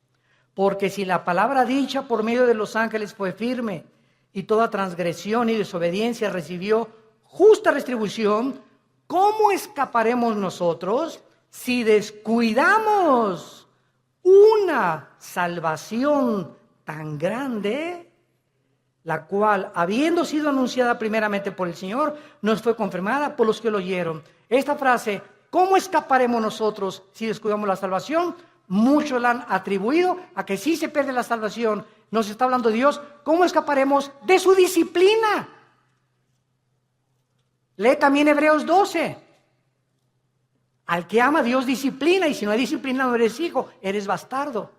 Porque si la palabra dicha por medio de los ángeles fue firme, y toda transgresión y desobediencia recibió justa retribución, ¿cómo escaparemos nosotros si descuidamos una salvación tan grande, la cual, habiendo sido anunciada primeramente por el Señor, nos fue confirmada por los que lo oyeron? Esta frase, ¿cómo escaparemos nosotros si descuidamos la salvación? Muchos la han atribuido a que sí se pierde la salvación. Nos está hablando Dios, ¿cómo escaparemos de su disciplina? Lee también Hebreos 12. Al que ama, Dios disciplina, y si no hay disciplina no eres hijo, eres bastardo.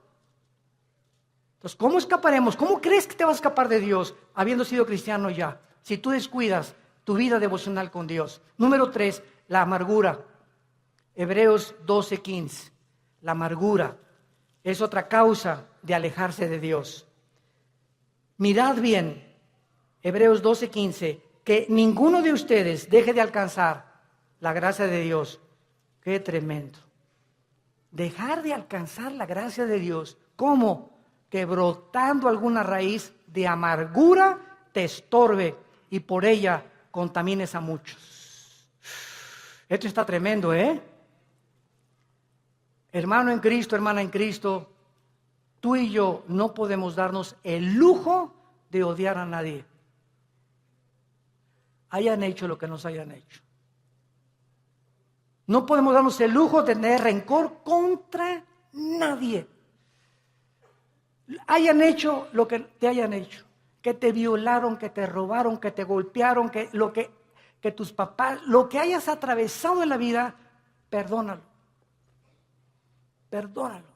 Entonces, ¿cómo escaparemos? ¿Cómo crees que te vas a escapar de Dios habiendo sido cristiano ya? Si tú descuidas tu vida devocional con Dios. Número 3, la amargura. Hebreos 12:15. La amargura es otra causa de alejarse de Dios. Mirad bien, Hebreos 12:15, que ninguno de ustedes deje de alcanzar la gracia de Dios. Qué tremendo. Dejar de alcanzar la gracia de Dios. ¿Cómo? Que brotando alguna raíz de amargura te estorbe y por ella contamines a muchos. Esto está tremendo, Hermano en Cristo, hermana en Cristo, tú y yo no podemos darnos el lujo de odiar a nadie. Hayan hecho lo que nos hayan hecho. No podemos darnos el lujo de tener rencor contra nadie. Hayan hecho lo que te hayan hecho. Que te violaron, que te robaron, que te golpearon, que tus papás, lo que hayas atravesado en la vida, perdónalo. Perdónalo.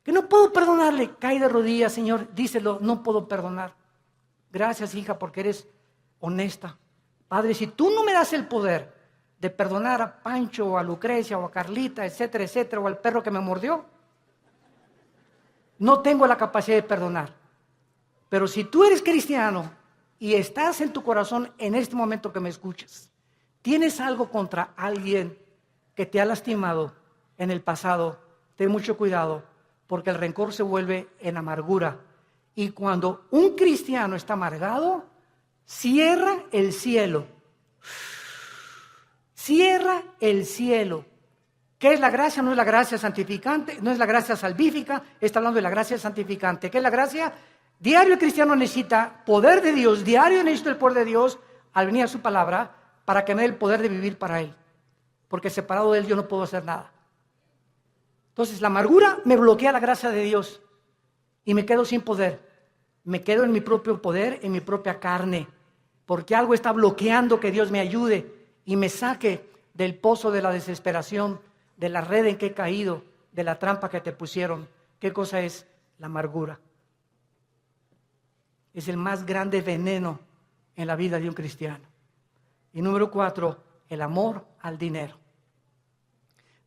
Que no puedo perdonarle, cae de rodillas, Señor, díselo, no puedo perdonar. Gracias, hija, porque eres honesta. Padre, si tú no me das el poder de perdonar a Pancho, o a Lucrecia, o a Carlita, etcétera, o al perro que me mordió, no tengo la capacidad de perdonar. Pero si tú eres cristiano y estás en tu corazón en este momento que me escuchas, tienes algo contra alguien que te ha lastimado en el pasado, ten mucho cuidado, porque el rencor se vuelve en amargura. Y cuando un cristiano está amargado, cierra el cielo. Cierra el cielo. ¿Qué es la gracia? No es la gracia santificante, no es la gracia salvífica, está hablando de la gracia santificante. ¿Qué es la gracia? Diario el cristiano necesita poder de Dios, diario necesito el poder de Dios al venir a su palabra para que me dé el poder de vivir para Él. Porque separado de Él yo no puedo hacer nada. Entonces la amargura me bloquea la gracia de Dios y me quedo sin poder. Me quedo en mi propio poder, en mi propia carne, porque algo está bloqueando que Dios me ayude y me saque del pozo de la desesperación, de la red en que he caído, de la trampa que te pusieron. ¿Qué cosa es? La amargura. Es el más grande veneno en la vida de un cristiano. Y número 4, el amor al dinero.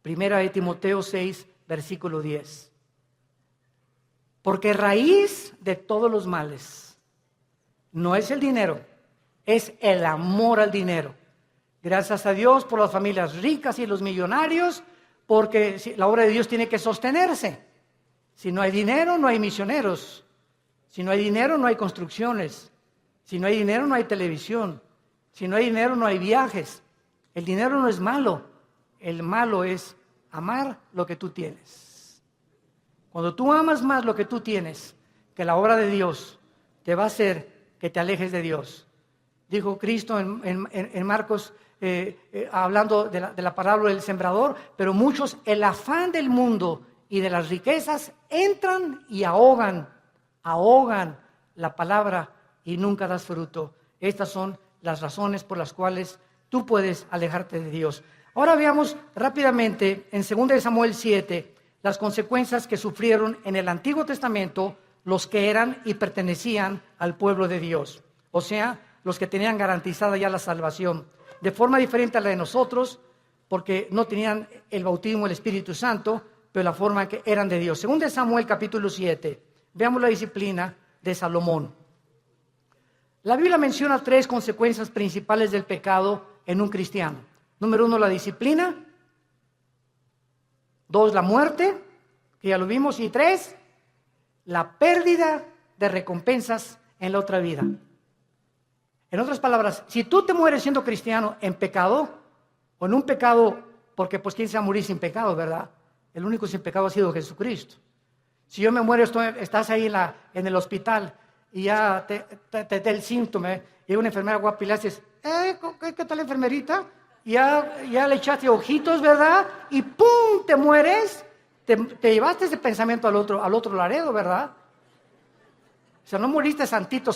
Primera de Timoteo 6, versículo 10. Porque raíz de todos los males no es el dinero, es el amor al dinero. Gracias a Dios por las familias ricas y los millonarios, porque la obra de Dios tiene que sostenerse. Si no hay dinero, no hay misioneros. Si no hay dinero, no hay construcciones. Si no hay dinero, no hay televisión. Si no hay dinero, no hay viajes. El dinero no es malo. El malo es amar lo que tú tienes. Cuando tú amas más lo que tú tienes que la obra de Dios, te va a hacer que te alejes de Dios. Dijo Cristo en Marcos, hablando de la parábola del sembrador, pero muchos, el afán del mundo y de las riquezas, entran y ahogan la palabra y nunca das fruto. Estas son las razones por las cuales tú puedes alejarte de Dios. Ahora veamos rápidamente en 2 Samuel 7 las consecuencias que sufrieron en el Antiguo Testamento los que eran y pertenecían al pueblo de Dios. O sea, los que tenían garantizada ya la salvación. De forma diferente a la de nosotros, porque no tenían el bautismo del Espíritu Santo, pero la forma que eran de Dios. 2 Samuel capítulo 7. Veamos la disciplina de Salomón. La Biblia menciona 3 consecuencias principales del pecado en un cristiano. Número 1, la disciplina. 2, la muerte, que ya lo vimos. Y 3, la pérdida de recompensas en la otra vida. En otras palabras, si tú te mueres siendo cristiano en pecado, o en un pecado, porque pues quién se va a morir sin pecado, ¿verdad? El único sin pecado ha sido Jesucristo. Si yo me muero, estás ahí en el hospital y ya te da el síntoma, y una enfermera guapa y le haces, ¿qué tal, enfermerita? Ya le echaste ojitos, ¿verdad? Y ¡pum! Te mueres. Te llevaste ese pensamiento al otro laredo, ¿verdad? O sea, no moriste santito,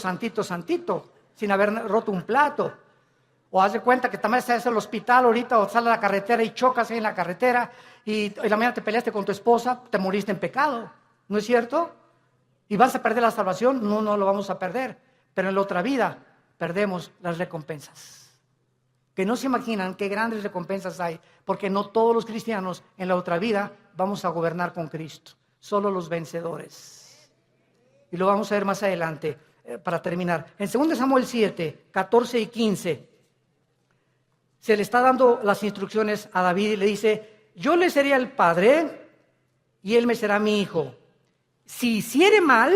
sin haber roto un plato. O haz de cuenta que también estás en el hospital ahorita, o sales a la carretera y chocas ahí en la carretera, y la mañana te peleaste con tu esposa, te moriste en pecado. ¿No es cierto? ¿Y vas a perder la salvación? No lo vamos a perder. Pero en la otra vida perdemos las recompensas. Que no se imaginan qué grandes recompensas hay, porque no todos los cristianos en la otra vida vamos a gobernar con Cristo. Solo los vencedores. Y lo vamos a ver más adelante para terminar. En 2 Samuel 7, 14 y 15, se le está dando las instrucciones a David y le dice, yo le seré el padre y él me será mi hijo. Si hiciere mal,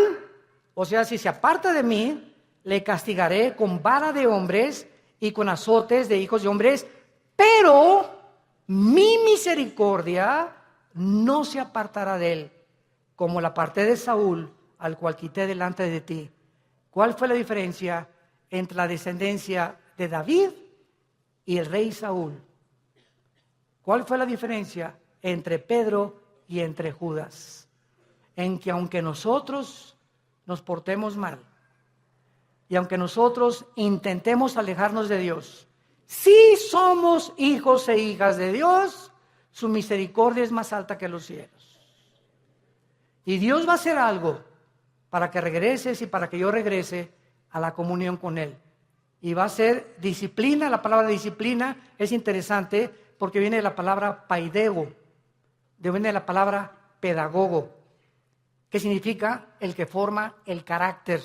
o sea, si se aparta de mí, le castigaré con vara de hombres y con azotes de hijos de hombres, pero mi misericordia no se apartará de él, como la aparté de Saúl, al cual quité delante de ti. ¿Cuál fue la diferencia entre la descendencia de David y el rey Saúl? ¿Cuál fue la diferencia entre Pedro y entre Judas? En que aunque nosotros nos portemos mal, y aunque nosotros intentemos alejarnos de Dios, si somos hijos e hijas de Dios, su misericordia es más alta que los cielos. Y Dios va a hacer algo para que regreses y para que yo regrese a la comunión con Él. Y va a ser disciplina. La palabra disciplina es interesante porque viene de la palabra paidego, viene de la palabra pedagogo, que significa el que forma el carácter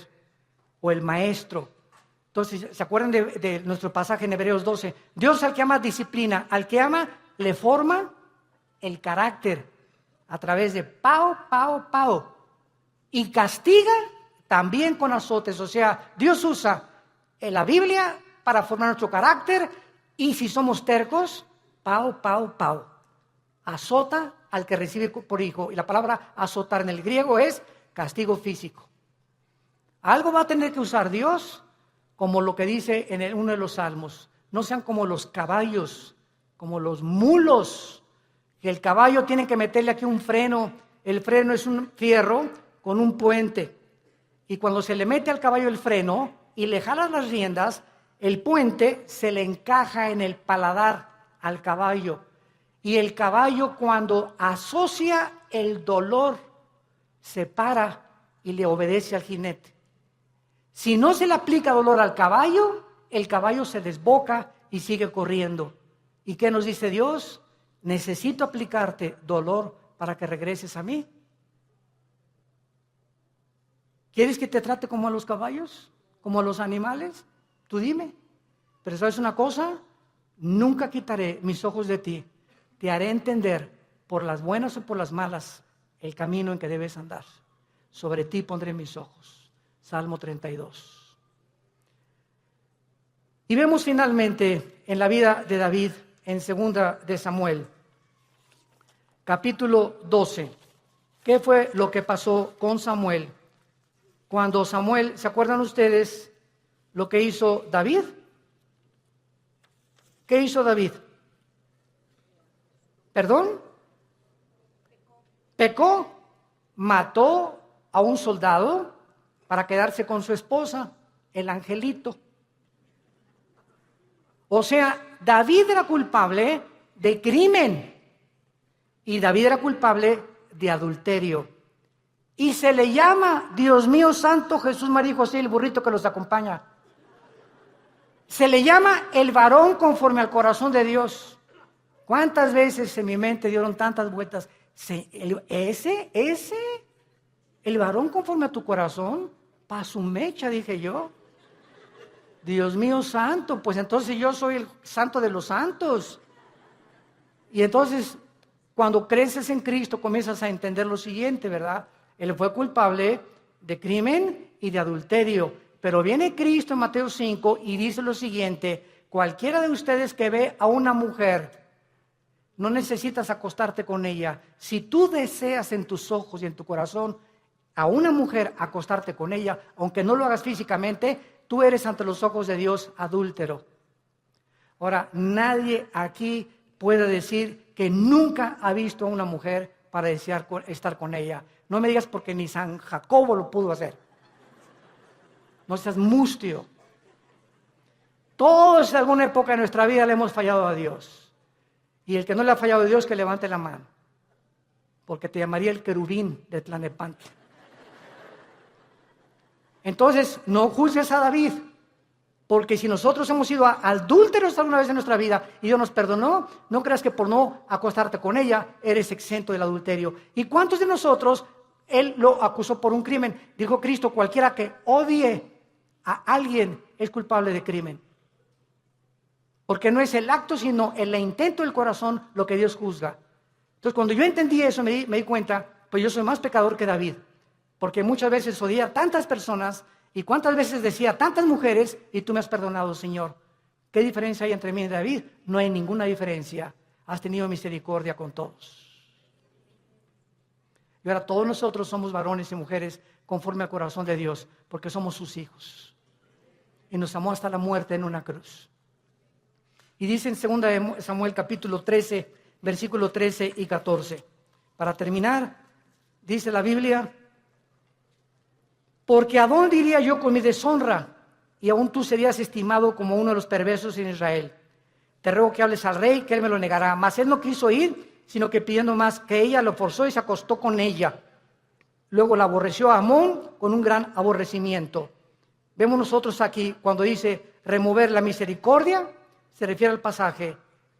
o el maestro. Entonces, ¿se acuerdan de nuestro pasaje en Hebreos 12? Dios al que ama disciplina, al que ama le forma el carácter a través de pao. Y castiga también con azotes. O sea, Dios usa la Biblia para formar nuestro carácter, y si somos tercos, pao. Azota al que recibe por hijo. Y la palabra azotar en el griego es castigo físico. Algo va a tener que usar Dios, como lo que dice en uno de los salmos. No sean como los caballos, como los mulos, que el caballo tiene que meterle aquí un freno. El freno es un fierro con un puente. Y cuando se le mete al caballo el freno y le jalas las riendas, el puente se le encaja en el paladar al caballo. Y el caballo, cuando asocia el dolor, se para y le obedece al jinete. Si no se le aplica dolor al caballo, el caballo se desboca y sigue corriendo. ¿Y qué nos dice Dios? Necesito aplicarte dolor para que regreses a mí. ¿Quieres que te trate como a los caballos? ¿Como a los animales? Tú dime. Pero ¿sabes una cosa? Nunca quitaré mis ojos de ti. Te haré entender, por las buenas o por las malas, el camino en que debes andar. Sobre ti pondré mis ojos. Salmo 32. Y vemos finalmente en la vida de David, en 2 de Samuel, capítulo 12. ¿Qué fue lo que pasó con Samuel? Cuando Samuel, ¿se acuerdan ustedes lo que hizo David? ¿Qué hizo David? ¿Perdón? Pecó, mató a un soldado para quedarse con su esposa, el angelito. O sea, David era culpable de crimen y David era culpable de adulterio. Y se le llama, Dios mío santo, Jesús, María y José, el burrito que los acompaña. Se le llama el varón conforme al corazón de Dios. ¿Cuántas veces en mi mente dieron tantas vueltas? El varón conforme a tu corazón, pa' su mecha, dije yo. Dios mío santo, pues entonces yo soy el santo de los santos. Y entonces, cuando creces en Cristo, comienzas a entender lo siguiente, ¿verdad? Él fue culpable de crimen y de adulterio. Pero viene Cristo en Mateo 5 y dice lo siguiente: cualquiera de ustedes que ve a una mujer, no necesitas acostarte con ella. Si tú deseas en tus ojos y en tu corazón a una mujer acostarte con ella, aunque no lo hagas físicamente, tú eres ante los ojos de Dios adúltero. Ahora, nadie aquí puede decir que nunca ha visto a una mujer para desear estar con ella. No me digas porque ni San Jacobo lo pudo hacer. No seas mustio. Todos en alguna época de nuestra vida le hemos fallado a Dios. Y el que no le ha fallado a Dios, que levante la mano. Porque te llamaría el querubín de Tlanepantla. Entonces, no juzgues a David. Porque si nosotros hemos sido adúlteros alguna vez en nuestra vida y Dios nos perdonó, no creas que por no acostarte con ella eres exento del adulterio. ¿Y cuántos de nosotros Él lo acusó por un crimen? Dijo Cristo: cualquiera que odie a alguien es culpable de crimen. Porque no es el acto, sino el intento del corazón lo que Dios juzga. Entonces, cuando yo entendí eso, me di cuenta, pues yo soy más pecador que David. Porque muchas veces odié a tantas personas y cuántas veces decía a tantas mujeres, y tú me has perdonado, Señor. ¿Qué diferencia hay entre mí y David? No hay ninguna diferencia. Has tenido misericordia con todos. Y ahora todos nosotros somos varones y mujeres conforme al corazón de Dios, porque somos sus hijos. Y nos amó hasta la muerte en una cruz. Y dice en 2 Samuel capítulo 13, versículo 13 y 14. Para terminar, dice la Biblia: porque ¿a dónde iría yo con mi deshonra? Y aún tú serías estimado como uno de los perversos en Israel. Te ruego que hables al rey, que él me lo negará. Mas él no quiso ir, sino que pidiendo más, que ella lo forzó y se acostó con ella. Luego la aborreció a Amón con un gran aborrecimiento. Vemos nosotros aquí, cuando dice remover la misericordia, se refiere al pasaje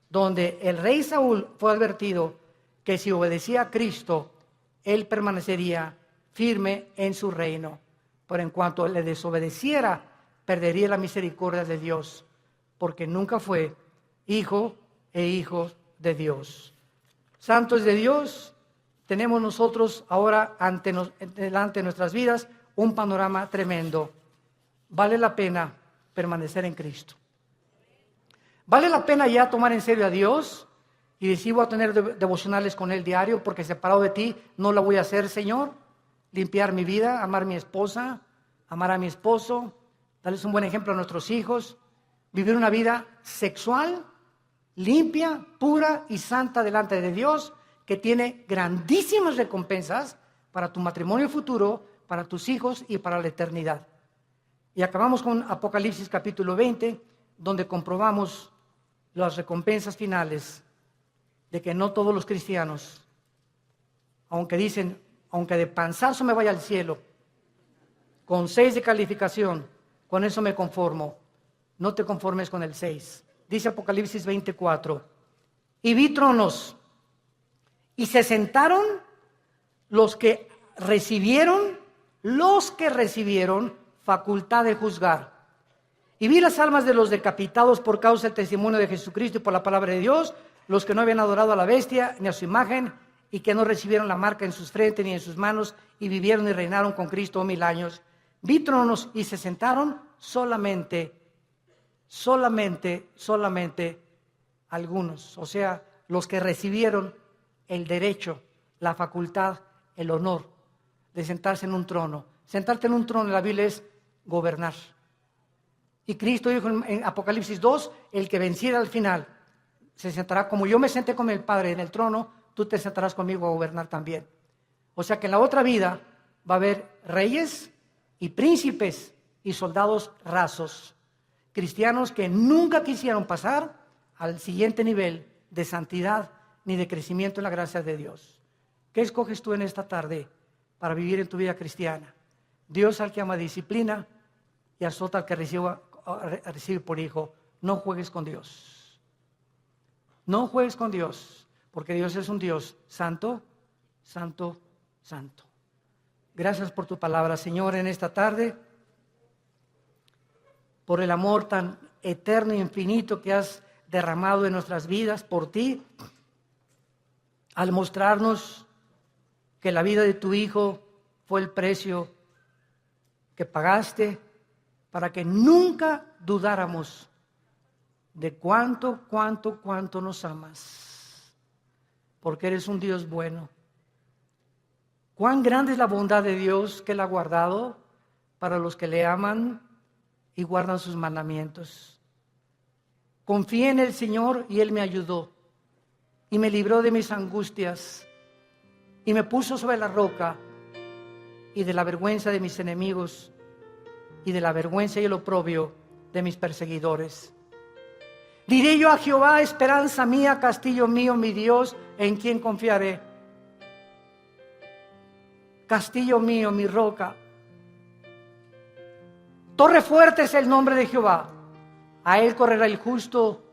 donde el rey Saúl fue advertido que si obedecía a Cristo, él permanecería firme en su reino. Pero en cuanto le desobedeciera, perdería la misericordia de Dios, porque nunca fue hijo de Dios. Santos de Dios, tenemos nosotros ahora delante de nuestras vidas un panorama tremendo. Vale la pena permanecer en Cristo. Vale la pena ya tomar en serio a Dios y decir: voy a tener devocionales con Él diario, porque separado de ti no la voy a hacer, Señor. Limpiar mi vida, amar a mi esposa, amar a mi esposo, darles un buen ejemplo a nuestros hijos, vivir una vida sexual, limpia, pura y santa delante de Dios, que tiene grandísimas recompensas para tu matrimonio futuro, para tus hijos y para la eternidad. Y acabamos con Apocalipsis capítulo 20, donde comprobamos las recompensas finales de que no todos los cristianos, aunque dicen: aunque de panzazo me vaya al cielo, con 6 de calificación, con eso me conformo. No te conformes con el 6. Dice Apocalipsis 24: y vi tronos, y se sentaron los que recibieron los que recibieron facultad de juzgar. Y vi las almas de los decapitados por causa del testimonio de Jesucristo y por la palabra de Dios, los que no habían adorado a la bestia ni a su imagen, y que no recibieron la marca en sus frentes ni en sus manos, y vivieron y reinaron con Cristo 1000 años. Vi tronos y se sentaron solamente algunos, o sea, los que recibieron el derecho, la facultad, el honor de sentarse en un trono. Sentarte en un trono en la Biblia es gobernar. Y Cristo dijo en Apocalipsis 2, el que venciera al final se sentará, como yo me senté con el Padre en el trono, tú te sentarás conmigo a gobernar también. O sea que en la otra vida va a haber reyes y príncipes y soldados rasos, cristianos que nunca quisieron pasar al siguiente nivel de santidad ni de crecimiento en la gracia de Dios. ¿Qué escoges tú en esta tarde para vivir en tu vida cristiana? Dios al que ama disciplina y azota al que recibe por hijo. No juegues con Dios. No juegues con Dios, porque Dios es un Dios santo, santo, santo. Gracias por tu palabra, Señor, en esta tarde, por el amor tan eterno y infinito que has derramado en nuestras vidas por ti, al mostrarnos que la vida de tu Hijo fue el precio que pagaste para que nunca dudáramos de cuánto nos amas, porque eres un Dios bueno. Cuán grande es la bondad de Dios que Él ha guardado para los que le aman y guardan sus mandamientos. Confié en el Señor y Él me ayudó y me libró de mis angustias y me puso sobre la roca y de la vergüenza de mis enemigos y de la vergüenza y el oprobio de mis perseguidores. Diré yo a Jehová, esperanza mía, castillo mío, mi Dios, en quien confiaré. Castillo mío, mi roca. Torre fuerte es el nombre de Jehová. A él correrá el justo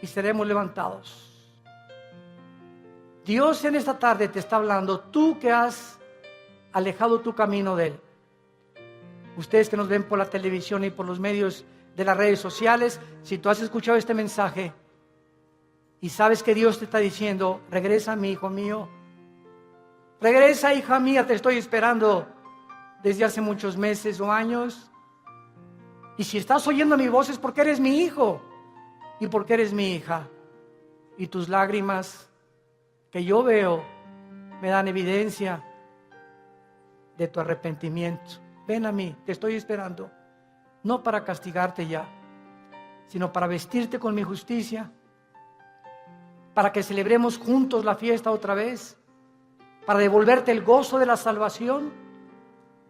y seremos levantados. Dios en esta tarde te está hablando, tú que has alejado tu camino de Él. Ustedes que nos ven por la televisión y por los medios de las redes sociales, si tú has escuchado este mensaje y sabes que Dios te está diciendo, regresa mi hijo mío, regresa hija mía, te estoy esperando desde hace muchos meses o años. Y si estás oyendo mi voz es porque eres mi hijo y porque eres mi hija. Y tus lágrimas que yo veo me dan evidencia de tu arrepentimiento. Ven a mí, te estoy esperando. No para castigarte ya, sino para vestirte con mi justicia, para que celebremos juntos la fiesta otra vez, para devolverte el gozo de la salvación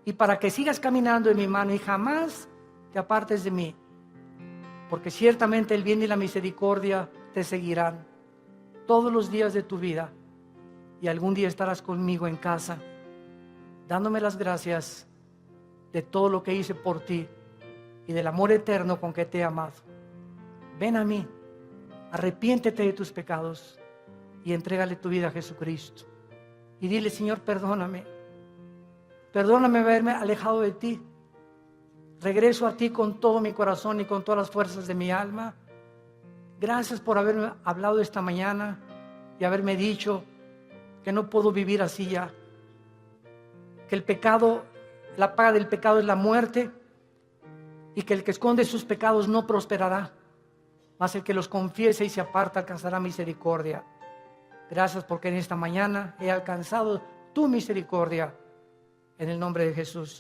y para que sigas caminando en mi mano y jamás te apartes de mí, porque ciertamente el bien y la misericordia te seguirán todos los días de tu vida y algún día estarás conmigo en casa, dándome las gracias de todo lo que hice por ti y del amor eterno con que te he amado. Ven a mí, arrepiéntete de tus pecados y entrégale tu vida a Jesucristo. Y dile, Señor, perdóname haberme alejado de ti. Regreso a ti con todo mi corazón y con todas las fuerzas de mi alma. Gracias por haberme hablado esta mañana y haberme dicho que no puedo vivir así ya. Que el pecado, la paga del pecado es la muerte y que el que esconde sus pecados no prosperará, mas el que los confiese y se aparta alcanzará misericordia. Gracias porque en esta mañana he alcanzado tu misericordia en el nombre de Jesús.